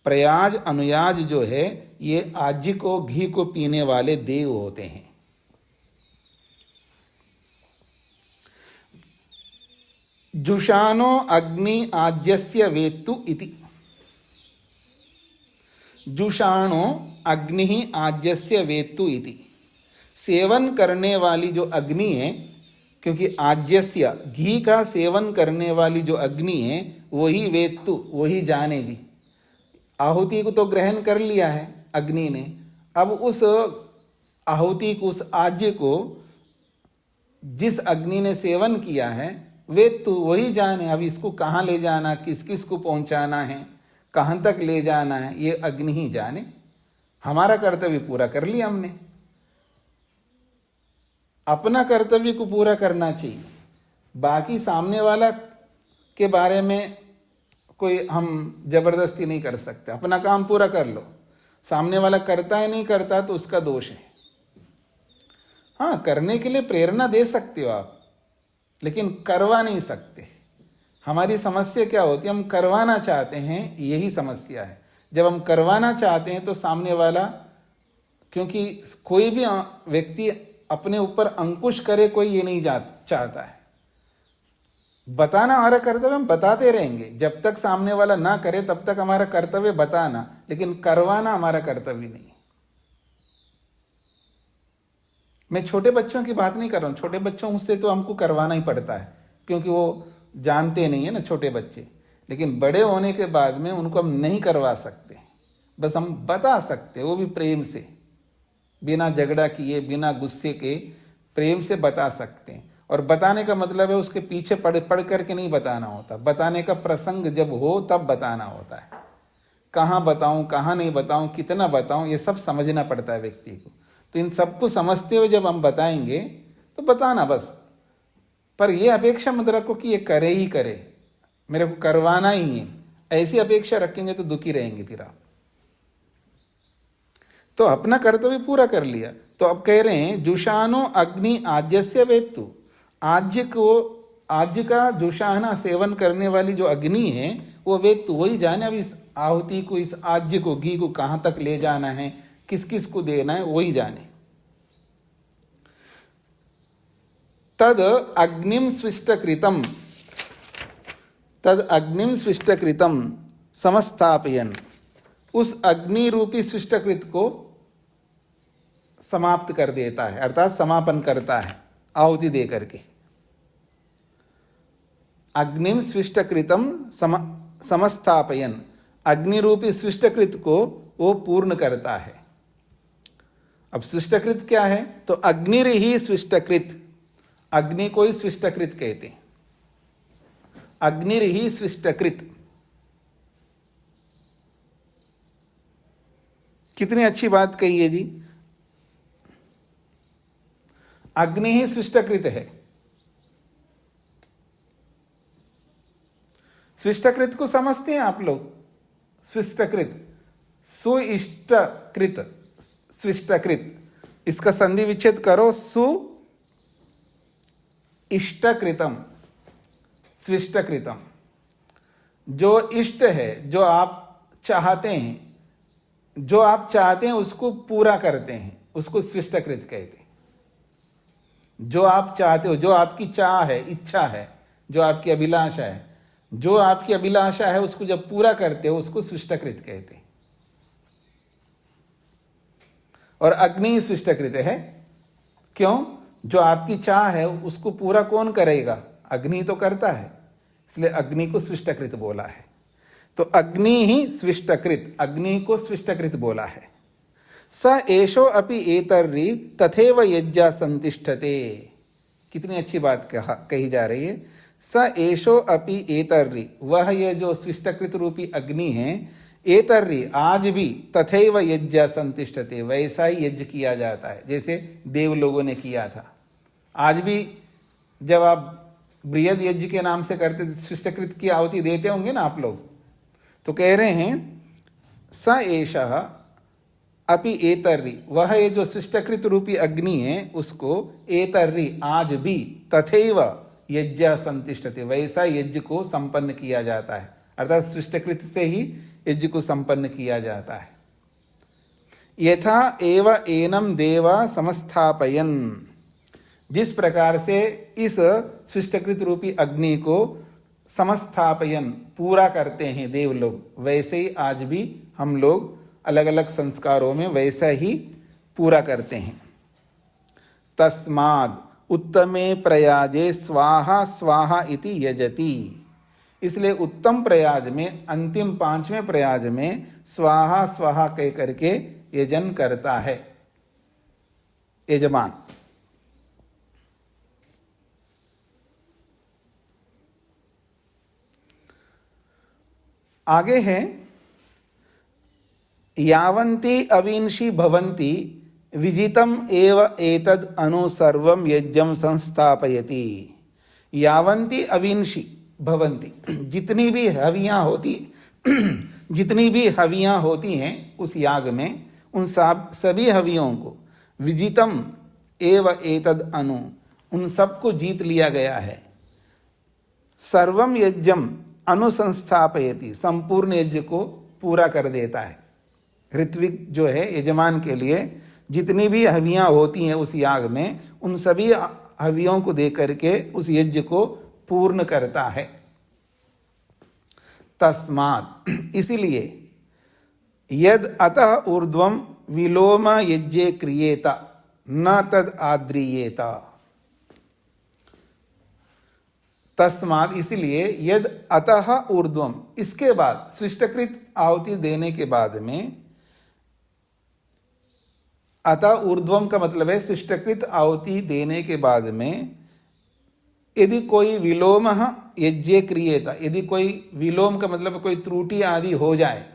प्रयाज अनुयाज जो है ये आज्य को, घी को पीने वाले देव होते हैं। जुषानो अग्नि आज्यस्य वेत्तु इति। जुषाणो अग्नि आज्यस्य वेत्तु इति। सेवन करने वाली जो अग्नि है, क्योंकि आज्यस्य, घी का सेवन करने वाली जो अग्नि है वही वेत्तु, वही जाने जी। आहुति को तो ग्रहण कर लिया है अग्नि ने, अब उस आहुति को, उस आज्य को जिस अग्नि ने सेवन किया है वेत्तु, वही जाने। अब इसको कहाँ ले जाना, किस किस को पहुंचाना है, कहाँ तक ले जाना है, ये अग्नि ही जाने। हमारा कर्तव्य पूरा कर लिया हमने, अपना कर्तव्य को पूरा करना चाहिए। बाकी सामने वाला के बारे में कोई हम जबरदस्ती नहीं कर सकते। अपना काम पूरा कर लो, सामने वाला करता है नहीं करता तो उसका दोष है। हाँ, करने के लिए प्रेरणा दे सकते हो आप, लेकिन करवा नहीं सकते। हमारी समस्या क्या होती है, हम करवाना चाहते हैं, यही समस्या है। जब हम करवाना चाहते हैं तो सामने वाला, क्योंकि कोई भी व्यक्ति अपने ऊपर अंकुश करे, कोई ये नहीं चाहता है। बताना हमारा कर्तव्य, हम बताते रहेंगे। जब तक सामने वाला ना करे तब तक हमारा कर्तव्य बताना, लेकिन करवाना हमारा कर्तव्य नहीं। मैं छोटे बच्चों की बात नहीं कर रहा हूँ, छोटे बच्चों से तो हमको करवाना ही पड़ता है, क्योंकि वो जानते नहीं है ना छोटे बच्चे। लेकिन बड़े होने के बाद में उनको हम नहीं करवा सकते, बस हम बता सकते, वो भी प्रेम से, बिना झगड़ा किए, बिना गुस्से के, प्रेम से बता सकते हैं। और बताने का मतलब है उसके पीछे पढ़ करके नहीं बताना होता। बताने का प्रसंग जब हो तब बताना होता है। कहाँ बताऊं, कहाँ नहीं बताऊं, कितना बताऊं, ये सब समझना पड़ता है व्यक्ति को। तो इन सबको समझते हुए जब हम बताएंगे तो बताना बस। पर यह अपेक्षा मत रखो कि ये करे ही करे, मेरे को करवाना ही है। ऐसी अपेक्षा रखेंगे तो दुखी रहेंगे फिर आप। तो अपना कर्तव्य पूरा कर लिया। तो अब कह रहे हैं जुषानो अग्नि आज्यस्य वेत्तु। आज्य को, आज्य का जुषाना सेवन करने वाली जो अग्नि है वो वेत्तु, वही जाने। अब इस आहुति को, इस आज्य को, घी को कहाँ तक ले जाना है, किस किस को देना है, वही जाने। तद अग्निम स्विष्टकृतम, तद अग्निम स्विष्टकृतम समस्थापयन, उस अग्नि रूपी स्विष्टकृत को समाप्त कर देता है, अर्थात समापन करता है आहुति दे करके। अग्निम स्विष्टकृतम समस्थापयन, अग्नि रूपी स्विष्टकृत को वो पूर्ण करता है। अब स्विष्टकृत क्या है? तो अग्निर ही स्विष्टकृत, अग्नि को ही स्विष्टकृत कहते हैं। अग्निर ही स्विष्टकृत, कितनी अच्छी बात कही है जी। अग्नि ही स्विष्टकृत है। स्विष्टकृत को समझते हैं आप लोग? स्विष्टकृत, सुइष्टकृत, स्विष्टकृत, इसका संधि विच्छेद करो, सु इष्टकृतम, स्विष्टकृतम। जो इष्ट है, जो आप चाहते हैं, जो आप चाहते हैं उसको पूरा करते हैं, उसको स्विष्टकृत कहते हैं। जो आप चाहते हो, जो आपकी चाह है, इच्छा है, जो आपकी अभिलाषा है, जो आपकी अभिलाषा है उसको जब पूरा करते हो उसको स्विष्टकृत कहते हैं। और अग्नि स्विष्टकृत है। क्यों? जो आपकी चाह है उसको पूरा कौन करेगा? अग्नि तो करता है, इसलिए अग्नि को स्विष्टकृत बोला है। तो अग्नि ही स्विष्टकृत, अग्नि को स्विष्टकृत बोला है। स एषो अपि एतर्रि तथैव यज्ञा संतिष्ठते। कितनी अच्छी बात कही जा रही है। स एषो अपि एतर्रि, वह यह जो स्विष्टकृत रूपी अग्नि है, एतर्रि आज भी, तथैव यज्ञा संतिष्ठते, वैसा ही यज्ञ किया जाता है जैसे देव लोगों ने किया था। आज भी जब आप बृहद यज्ञ के नाम से करते, स्विष्टकृत की आहुति देते होंगे ना आप लोग, तो कह रहे हैं स एषः अपि एतर्रि, वह ये जो स्विष्टकृत रूपी अग्नि है उसको एतर्रि आज भी, तथैव यज्ञ संतिष्ठते, वैसा यज्ञ को संपन्न किया जाता है। अर्थात स्विष्टकृत से ही यज्ञ को संपन्न किया जाता है। यथा एव एनम देवा समस्थापयन्, जिस प्रकार से इस स्विष्टकृत रूपी अग्नि को समस्थापयन, पूरा करते हैं देव लोग, वैसे ही आज भी हम लोग अलग अलग संस्कारों में वैसा ही पूरा करते हैं। तस्माद् उत्तमे प्रयाजे स्वाहा स्वाहा इति यजति, इसलिए उत्तम प्रयाज में, अंतिम 5वें प्रयाज में स्वाहा स्वाहा कह करके यजन करता है यजमान। आगे है यावन्ति अविंशी भवन्ति विजितम एव एतद अनु सर्वम यज्ञम संस्थापयति। यावन्ति अविंशी भवन्ति, जितनी भी हवियां होती जितनी भी हवियां होती हैं उस याग में, उन सभी हवियों को विजितम एव एतद अनु, उन सबको जीत लिया गया है। सर्वम यज्ञम अनुसंस्थापयति, संपूर्ण यज्ञ को पूरा कर देता है। ऋत्विक जो है यजमान के लिए जितनी भी हवियां होती हैं उस याग में, उन सभी हवियों को दे करके उस यज्ञ को पूर्ण करता है। तस्मात्, इसीलिए यद अतः ऊर्ध्वम विलोम यज्ञे क्रियेत न तद आद्रियेत। तस्मात्, इसलिए यद अतः ऊर्ध्वम, इसके बाद स्विष्टकृत आहुति देने के बाद में, अतः ऊर्ध्वम का मतलब है स्विष्टकृत आहुति देने के बाद में यदि कोई विलोम यज्ञे क्रियेत, यदि कोई विलोम का मतलब कोई त्रुटि आदि हो जाए,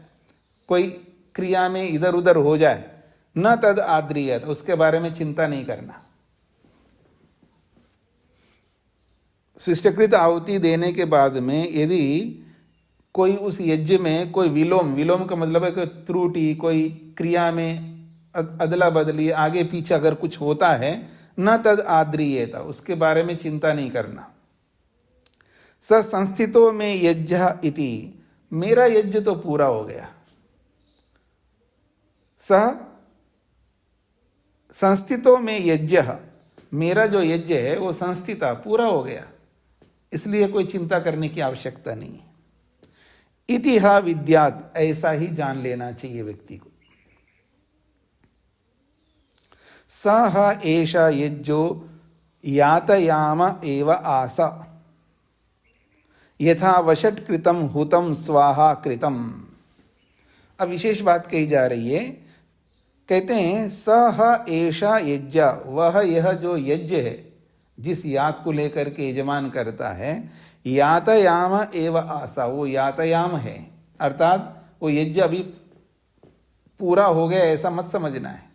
कोई क्रिया में इधर उधर हो जाए, न तद आद्रियत, उसके बारे में चिंता नहीं करना। स्विष्टकृत आहुति देने के बाद में यदि कोई उस यज्ञ में कोई विलोम का मतलब है कोई त्रुटि, कोई क्रिया में अदला बदली, आगे पीछे अगर कुछ होता है, न तद आद्रियेत, उसके बारे में चिंता नहीं करना। स संस्थितो में यज्ञ इति, मेरा यज्ञ तो पूरा हो गया। सह संस्थितो में यज्ञ, मेरा जो यज्ञ है वो संस्थिता, पूरा हो गया, इसलिए कोई चिंता करने की आवश्यकता नहीं है। इतिहा विद्यात्, ऐसा ही जान लेना चाहिए व्यक्ति को। सह एषा यज्ञो यातयाम एव आस, यथा वषट कृतम हुतम स्वाहा कृतम। अब विशेष बात कही जा रही है, कहते हैं सह एषा यज्ञ, वह यह जो यज्ञ है, जिस याग को लेकर के यजमान करता है, यातयाम एव आसा, वो यातयाम है, अर्थात वो यज्ञ अभी पूरा हो गया ऐसा मत समझना है।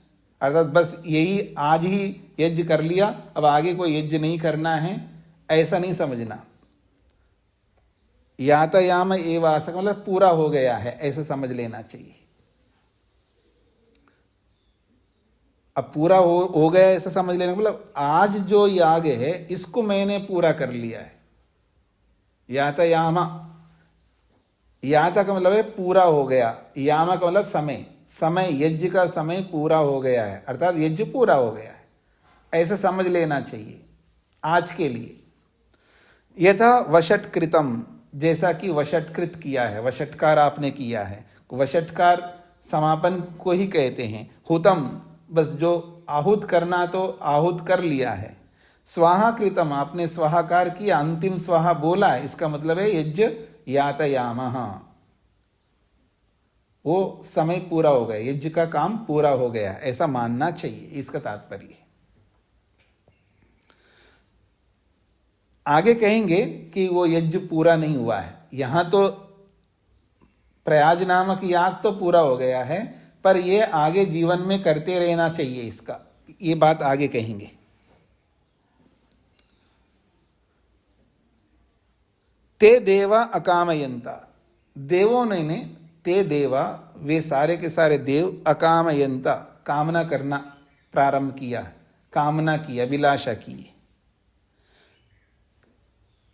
अर्थात बस यही आज ही यज्ञ कर लिया, अब आगे कोई यज्ञ नहीं करना है, ऐसा नहीं समझना। यातायाम एवास मतलब पूरा हो गया है, ऐसा समझ लेना चाहिए। अब पूरा हो गया ऐसा समझ लेना मतलब आज जो याग है इसको मैंने पूरा कर लिया है। यातायाम, याता का मतलब है पूरा हो गया, यामा का मतलब समय, समय यज्ञ का समय पूरा हो गया है, अर्थात यज्ञ पूरा हो गया है, ऐसा समझ लेना चाहिए आज के लिए। यथा वषट्कृतम, जैसा कि वषट्कृत किया है, वषट्कार आपने किया है, वषट्कार समापन को ही कहते हैं। हुतम, बस जो आहुत करना तो आहुत कर लिया है। स्वाहा कृतम, आपने स्वाहाकार किया, अंतिम स्वाहा बोला है, इसका मतलब है यज्ञ यातयामः, वो समय पूरा हो गया, यज्ञ का काम पूरा हो गया, ऐसा मानना चाहिए, इसका तात्पर्य है। आगे कहेंगे कि वो यज्ञ पूरा नहीं हुआ है। यहां तो प्रयाज नामक याग तो पूरा हो गया है, पर ये आगे जीवन में करते रहना चाहिए, इसका ये बात आगे कहेंगे। ते देवा अकामयंता, देवों ने ते देवा, वे सारे के सारे देव, अकामयंता, कामना करना प्रारंभ किया, कामना की, अभिलाषा की।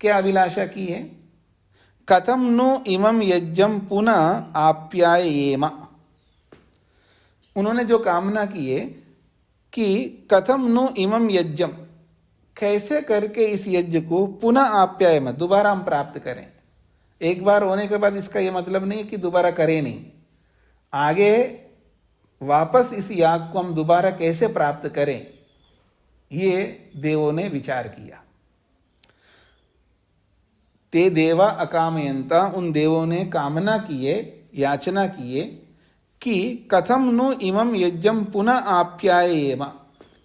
क्या अभिलाषा की है? कथम नु इमं यज्ञं पुनः आप्यायेम, उन्होंने जो कामना की है कि कथम नु इमं यज्ञं, कैसे करके इस यज्ञ को पुनः आप्यायेम, दोबारा हम प्राप्त करें। एक बार होने के बाद इसका यह मतलब नहीं कि दोबारा करें नहीं, आगे वापस इस याग को हम दोबारा कैसे प्राप्त करें, ये देवों ने विचार किया। ते देवा अकामयंता, उन देवों ने कामना किए, याचना किए कि कथम नु इमं यज्ञं पुनः आप्यायेम,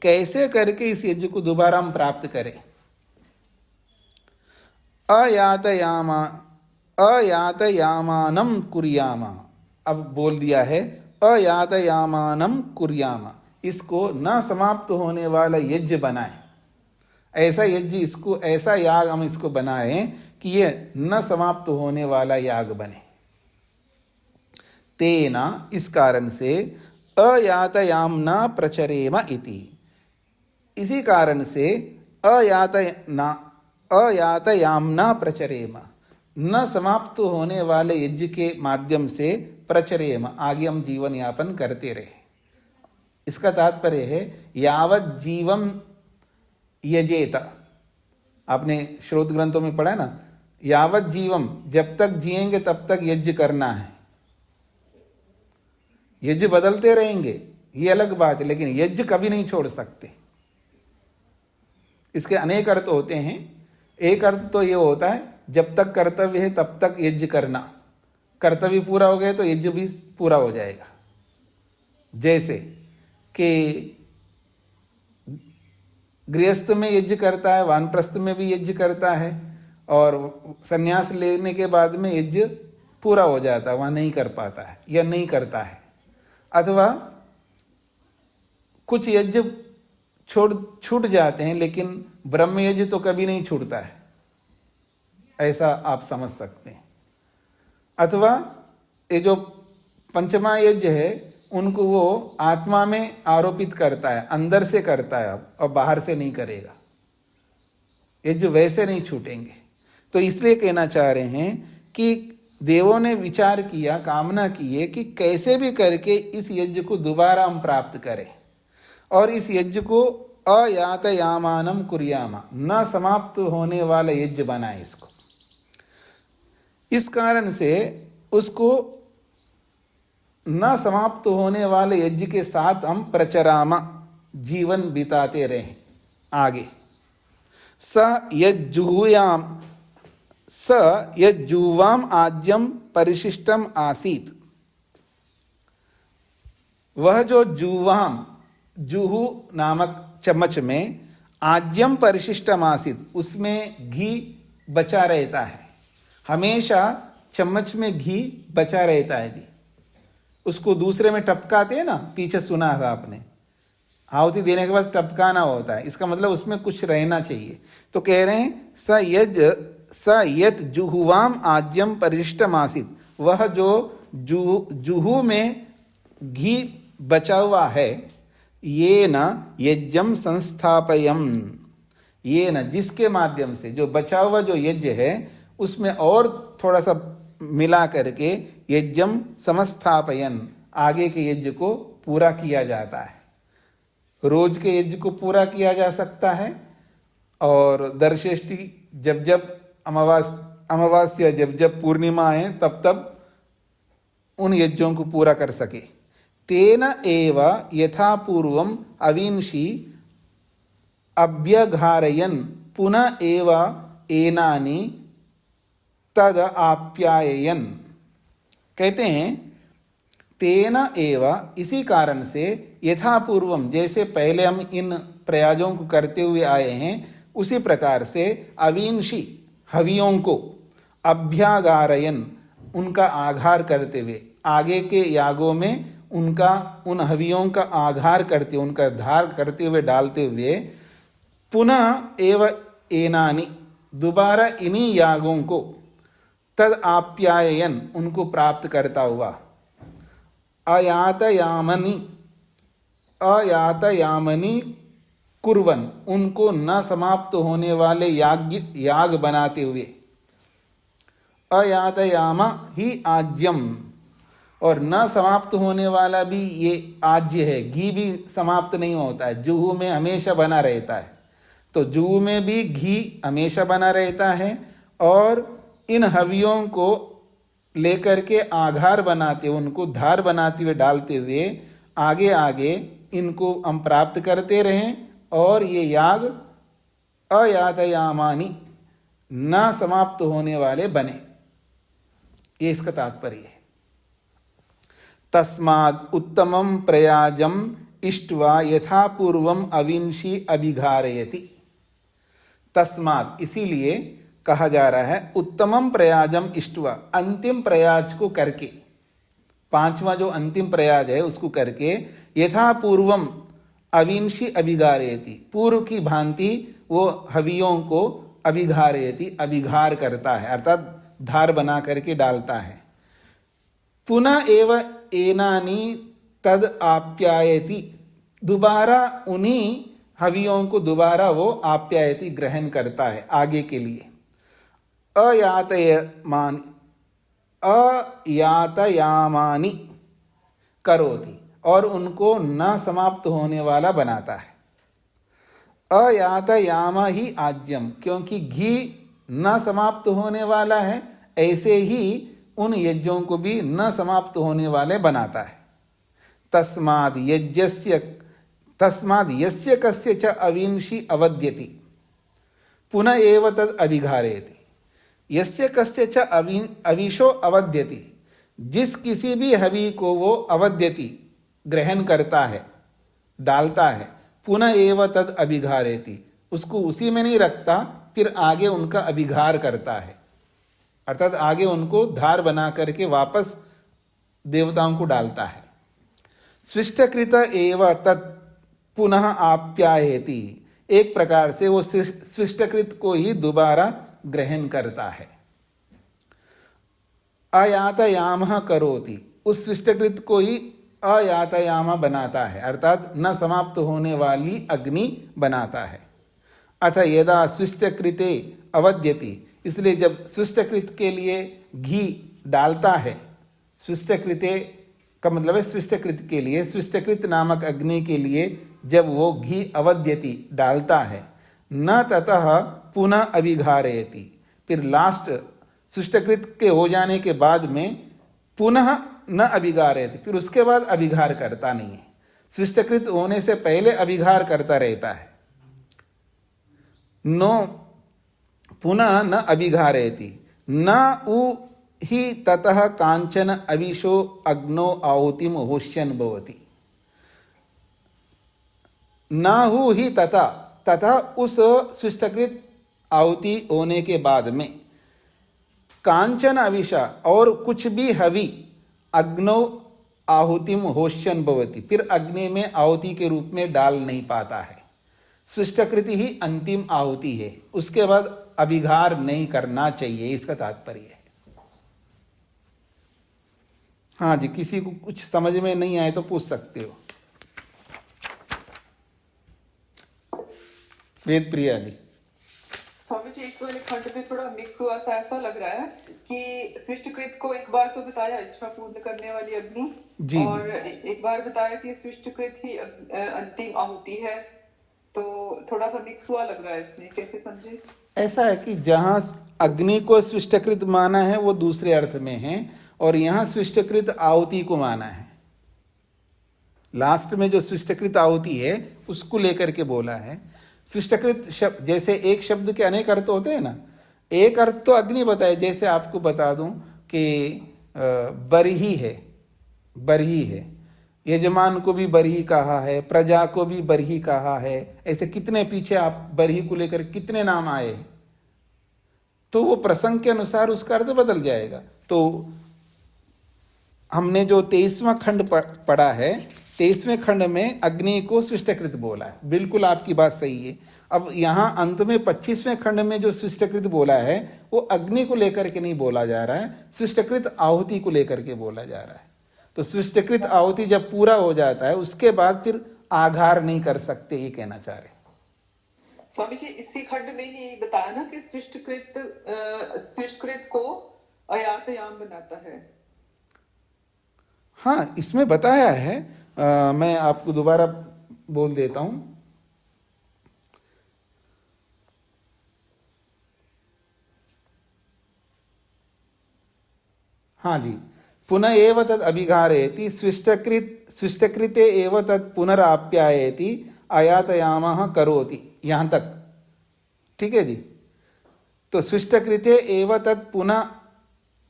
कैसे करके इस यज्ञ को दोबारा हम प्राप्त करें। अयातयामानं कुर्याम, अब बोल दिया है अयातयामानं कुर्याम, इसको न समाप्त होने वाला यज्ञ बनाए, ऐसा यज्ञ, इसको ऐसा याग हम इसको बनाएं कि ये न समाप्त होने वाला याग बने। तेना, इस कारण से, अयातयाम्ना प्रचरेम इति, इसी कारण से अयातयाम्ना प्रचरेम, न समाप्त होने वाले यज्ञ के माध्यम से प्रचरेम, आगे हम जीवन यापन करते रहे। इसका तात्पर्य है यावत जीवम यजेत, आपने श्रोत ग्रंथों में पढ़ा है ना, यावत जीवम, जब तक जिएंगे तब तक यज्ञ करना है। यज्ञ बदलते रहेंगे ये अलग बात है, लेकिन यज्ञ कभी नहीं छोड़ सकते। इसके अनेक अर्थ होते हैं। एक अर्थ तो ये होता है जब तक कर्तव्य है तब तक यज्ञ करना, कर्तव्य पूरा हो गया तो यज्ञ भी पूरा हो जाएगा। जैसे कि गृहस्थ में यज्ञ करता है, वानप्रस्थ में भी यज्ञ करता है, और संन्यास लेने के बाद में यज्ञ पूरा हो जाता है, वहां नहीं कर पाता है या नहीं करता है। अथवा कुछ यज्ञ छूट जाते हैं, लेकिन ब्रह्म यज्ञ तो कभी नहीं छूटता है, ऐसा आप समझ सकते हैं। अथवा ये जो पंचमा यज्ञ है उनको वो आत्मा में आरोपित करता है, अंदर से करता है और बाहर से नहीं करेगा, यज्ञ वैसे नहीं छूटेंगे। तो इसलिए कहना चाह रहे हैं कि देवों ने विचार किया, कामना की है कि कैसे भी करके इस यज्ञ को दोबारा हम प्राप्त करें, और इस यज्ञ को अयातयामानं कुर्याम, न समाप्त होने वाला यज्ञ बनाए इसको। इस कारण से उसको न समाप्त होने वाले यज्ञ के साथ हम प्रचरामा, जीवन बिताते रहें आगे। स यज्जुवाम आज्यम परिशिष्टम आसीत, वह जो जुवाम, जुहू नामक चम्मच में आज्यम परिशिष्टम आसीत, उसमें घी बचा रहता है, हमेशा चम्मच में घी बचा रहता है जी। उसको दूसरे में टपकाते हैं ना, पीछे सुना था आपने, आहुति देने के बाद टपकाना होता है, इसका मतलब उसमें कुछ रहना चाहिए। तो कह रहे हैं स यत जुहुवाम आज्यम परिशिष्टमासीत, वह जो जुहू में घी बचा हुआ है, ये न यज्ञम संस्थापयम, ये न जिसके माध्यम से जो बचा हुआ जो यज्ञ है उसमें और थोड़ा सा मिला करके यज्ञम समस्थापयन, आगे के यज्ञ को पूरा किया जाता है। रोज के यज्ञ को पूरा किया जा सकता है और दर्शेष्टि जब जब अमावास्या जब जब पूर्णिमा है तब तब उन यज्ञों को पूरा कर सके। तेन एव यथा पूर्वम अविंशी अभ्यघारयन पुनः एव एनानि तद आप्यायन। कहते हैं तेन एव, इसी कारण से, यथा पूर्वम, जैसे पहले हम इन प्रयाजों को करते हुए आए हैं उसी प्रकार से अविंशी हवियों को अभ्यागारयन, उनका आघार करते हुए, आगे के यागों में उनका उन हवियों का आघार करते, उनका धार करते हुए डालते हुए, पुनः एव एनानि, दोबारा इन्हीं यागों को, तद आप्यायन, उनको प्राप्त करता हुआ, अयातयामनि कुर्वन, उनको न समाप्त होने वाले याग बनाते हुए, अयातयामा ही आज्यम, और न समाप्त होने वाला भी ये आज्य है। घी भी समाप्त नहीं होता है, जुहू में हमेशा बना रहता है, तो जुहू में भी घी हमेशा बना रहता है। और इन हवियों को लेकर के आघार बनाते, उनको धार बनाते हुए डालते हुए आगे आगे इनको हम प्राप्त करते रहें और ये याग अयातयामानि, न समाप्त होने वाले बने। ये इसका तात्पर्य है। तस्माद् उत्तमं प्रयाजम इष्ट्वा यथा पूर्वम अविंशी अभिघारयति। तस्मात्, इसीलिए कहा जा रहा है उत्तमम प्रयाजम इष्ट्वा, अंतिम प्रयाज को करके, पांचवा जो अंतिम प्रयाज है उसको करके, यथा पूर्वम अविंशी अभिघारयति, पूर्व की भांति वो हवियों को अभिघारयति, अभिघार करता है, अर्थात धार बना करके डालता है। पुनः एव एनानि तद आप्यायति, दोबारा उन्हीं हवियों को दोबारा वो आप्यायति, ग्रहण करता है आगे के लिए। अयातयामानि करोति, और उनको न समाप्त होने वाला बनाता है। अयातयामा ही आज्यम, क्योंकि घी न समाप्त होने वाला है, ऐसे ही उन यज्ञों को भी न समाप्त होने वाले बनाता है। तस्माद् यस्य कस्य च अविंशी अवद्यति पुनः एव तद अभिघारयति। यस्य कस्य च अविशो अवद्यति, जिस किसी भी हवि को वो अवद्यति, ग्रहण करता है, डालता है, पुनः एव तद अभिघारयति, उसको उसी में नहीं रखता, फिर आगे उनका अभिघार करता है, अर्थात आगे उनको धार बना करके वापस देवताओं को डालता है। स्विष्टकृत एव तत् पुनः आप्यायति, एक प्रकार से वो स्विष्टकृत को ही दोबारा ग्रहण करता है। अयातयामः करोति, उस स्विष्टकृत को ही अयातयामा बनाता है, अर्थात न समाप्त होने वाली अग्नि बनाता है। अथ यदा स्विष्टकृते अवद्यति, इसलिए जब स्विष्टकृत के लिए घी डालता है, स्विष्टकृते का मतलब है स्विष्टकृत के लिए, स्विष्टकृत नामक अग्नि के लिए जब वो घी अवद्यति डालता है, न ततः पुनः अभिघारयति, फिर लास्ट स्विष्टकृत के हो जाने के बाद में पुनः न अभिघारयति, फिर उसके बाद अभिघार करता नहीं है। स्विष्टकृत होने से पहले अभिघार करता रहता है। नो पुनः न अभिघारयति, न उ ही ततः कांचन अविशो अग्नो आहुतिम होष्यन भवति। न हु ही तथा उस स्विष्टकृत आहुति होने के बाद में कांचन अविशा, और कुछ भी हवि, अग्नो आहुतिम होश्यन भवति, फिर अग्नि में आहुति के रूप में डाल नहीं पाता है। सृष्टकृति ही अंतिम आहुति है, उसके बाद अभिघार नहीं करना चाहिए, इसका तात्पर्य है। हाँ जी, किसी को कुछ समझ में नहीं आए तो पूछ सकते हो। वेद प्रिया जी। स्वामी जी, इस वाले खंड में थोड़ा मिक्स हुआ सा ऐसा लग रहा है कि सृष्टकृत को एक बार तो बताया इच्छा पूर्ण करने वाली अग्नि जी, और एक बार बताया कि सृष्टकृत ही अंतिम आहुति है, तो थोड़ा सा मिक्स हुआ लग रहा है इसमें, कैसे समझे? ऐसा है कि जहाँ अग्नि को सृष्टकृत माना है वो दूसरे अर्थ में है, और यहाँ सृष्टकृत आहुति को माना है। लास्ट में जो सृष्टकृत आहुति है उसको लेकर के बोला है। सृष्टकृत शब्द, जैसे एक शब्द के अनेक अर्थ होते हैं ना, एक अर्थ तो अग्नि बताए, जैसे आपको बता दूं कि बरही है, बरही है, यजमान को भी बरही कहा है, प्रजा को भी बरही कहा है, ऐसे कितने पीछे आप बरही को लेकर कितने नाम आए, तो वो प्रसंग के अनुसार उसका अर्थ बदल जाएगा। तो हमने जो 23वां खंड पढ़ा है, 23वें खंड में अग्नि को सृष्टकृत बोला है, बिल्कुल आपकी बात सही है। अब यहाँ अंत में 25वें खंड में जो सृष्टकृत बोला है वो अग्नि को लेकर के नहीं बोला जा रहा है, सृष्टकृत आहुति को लेकर के बोला जा रहा है। तो सृष्टकृत आहुति जब पूरा हो जाता है उसके बाद फिर आघार नहीं कर सकते, ये कहना चाह रहे। स्वामी जी, इसी खंड में ही बताया ना कि सृष्टकृत को अयातयाम बनाता है। हाँ, इसमें बताया है, मैं आपको दोबारा बोल देता हूं। हाँ जी, पुनः एव तद अभिघारयति सृष्टकृते एव तद पुनराप्यायति आयातयामः करोति, यहाँ तक ठीक है जी। तो सृष्टकृते एव तद पुनः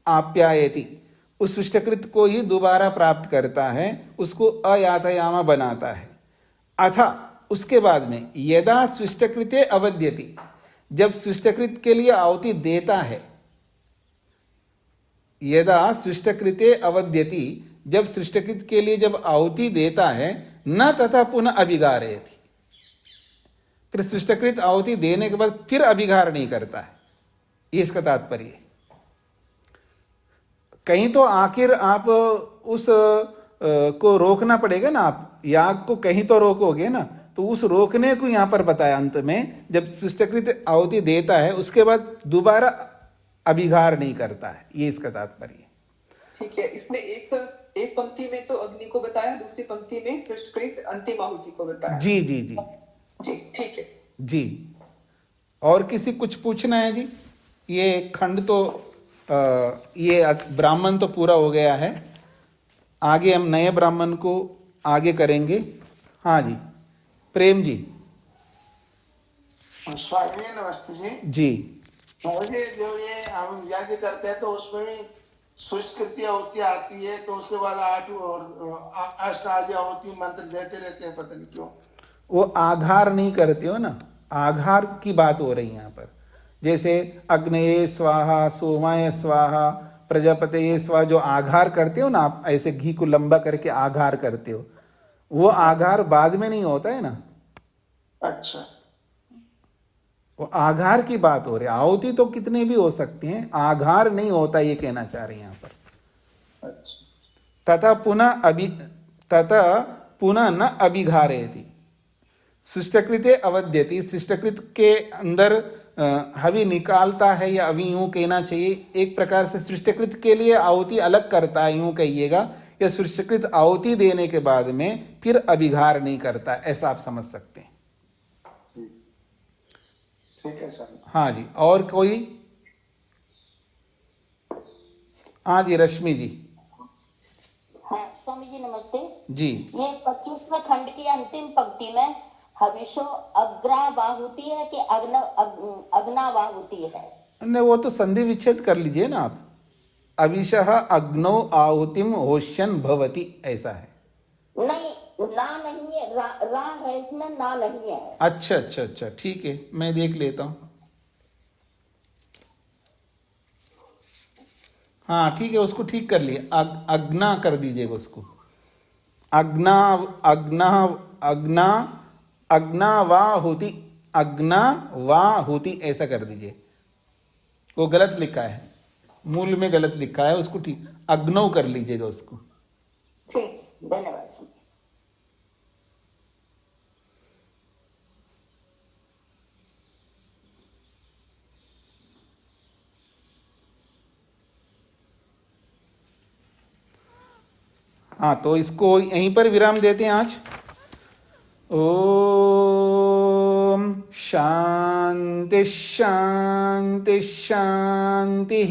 आप्यायति, उस सृष्टकृत को ही दोबारा प्राप्त करता है, उसको अयातयामा बनाता है। अथा उसके बाद में यदा सृष्टकृते अवद्यति, जब सृष्टकृत के लिए आहुति देता है, यदा सृष्टकृते अवद्यति, जब सृष्टकृत के लिए जब आहुति देता है, न तथा पुनः अभिघारयति, फिर सृष्टकृत आहुति देने के बाद फिर अभिघार नहीं करता है, ये इसका तात्पर्य है। कहीं तो आखिर आप उस को रोकना पड़ेगा ना, आप याग को कहीं तो रोकोगे ना, तो उस रोकने को यहाँ पर बताया अंत में, जब सृष्टकृत आहुति देता है उसके बाद दोबारा अभिघार नहीं करता है, ये इसका तात्पर्य है। ठीक है, इसमें एक पंक्ति में तो अग्नि को बताया, दूसरी पंक्ति में सृष्टकृत अंतिम आहुति को बताया। जी जी जी जी, ठीक है जी। और किसी कुछ पूछना है जी? ये खंड तो ये ब्राह्मण तो पूरा हो गया है, आगे हम नए ब्राह्मण को आगे करेंगे। हाँ जी, प्रेम जी। स्वामी नमस्ते जी। जी, मुझे जो ये हम यज्ञ करते हैं तो उसमें भी सुष्कृति आहुति आती है, तो उसके बाद 8 और अष्टादि आहुति मंत्र देते रहते हैं, पता नहीं क्यों। वो आघार नहीं करते हो ना, आघार की बात हो रही है यहाँ पर। जैसे अग्नये स्वाहा, सोमाय स्वाहा, प्रजापतये स्वाहा, जो आघार करते हो ना आप, ऐसे घी को लंबा करके आघार करते हो, वो आघार बाद में नहीं होता है ना। अच्छा, वो आघार की बात हो रही है। आहुति तो कितने भी हो सकते हैं, आघार नहीं होता, ये कहना चाह रहे हैं यहाँ पर। अच्छा। तथा पुनः न अभिघारयति, सृष्टकृते अवद्यति, सृष्टकृत के अंदर हवि निकालता है, या अभी यूं कहना चाहिए, एक प्रकार से सृष्टकृत के लिए आहुति अलग करता है यूं कहिएगा, या सृष्टकृत आहुति देने के बाद में फिर अभिघार नहीं करता, ऐसा आप समझ सकते हैं। ठीक है सर। हाँ जी, और कोई? हाँ जी, रश्मि जी। हाँ स्वामी जी नमस्ते जी, ये 25वें खंड की अंतिम पंक्ति में हविषो अग्रावाहुति है कि अग्नावाहुति है? नहीं, वो तो संधि विच्छेद कर लीजिए ना आप। अविशः अग्नौ आहुतिम होश्यन भवति, ऐसा है। नहीं, ना नहीं है, रा है इसमें, ना नहीं है। अच्छा अच्छा अच्छा, ठीक है, मैं देख लेता हूँ। हाँ ठीक है, उसको ठीक कर लिए, अग्ना कर दीजिएगा उसको। अग्ना अग्ना अग्ना अग्नावाहुति, अग्नावाहुति ऐसा कर दीजिए। वो गलत लिखा है, मूल में गलत लिखा है, उसको ठीक अग्नौ कर लीजिएगा उसको। ठीक, धन्यवाद स्वामी। हाँ, तो इसको यहीं पर विराम देते हैं आज। ओम शांति शांति शांति।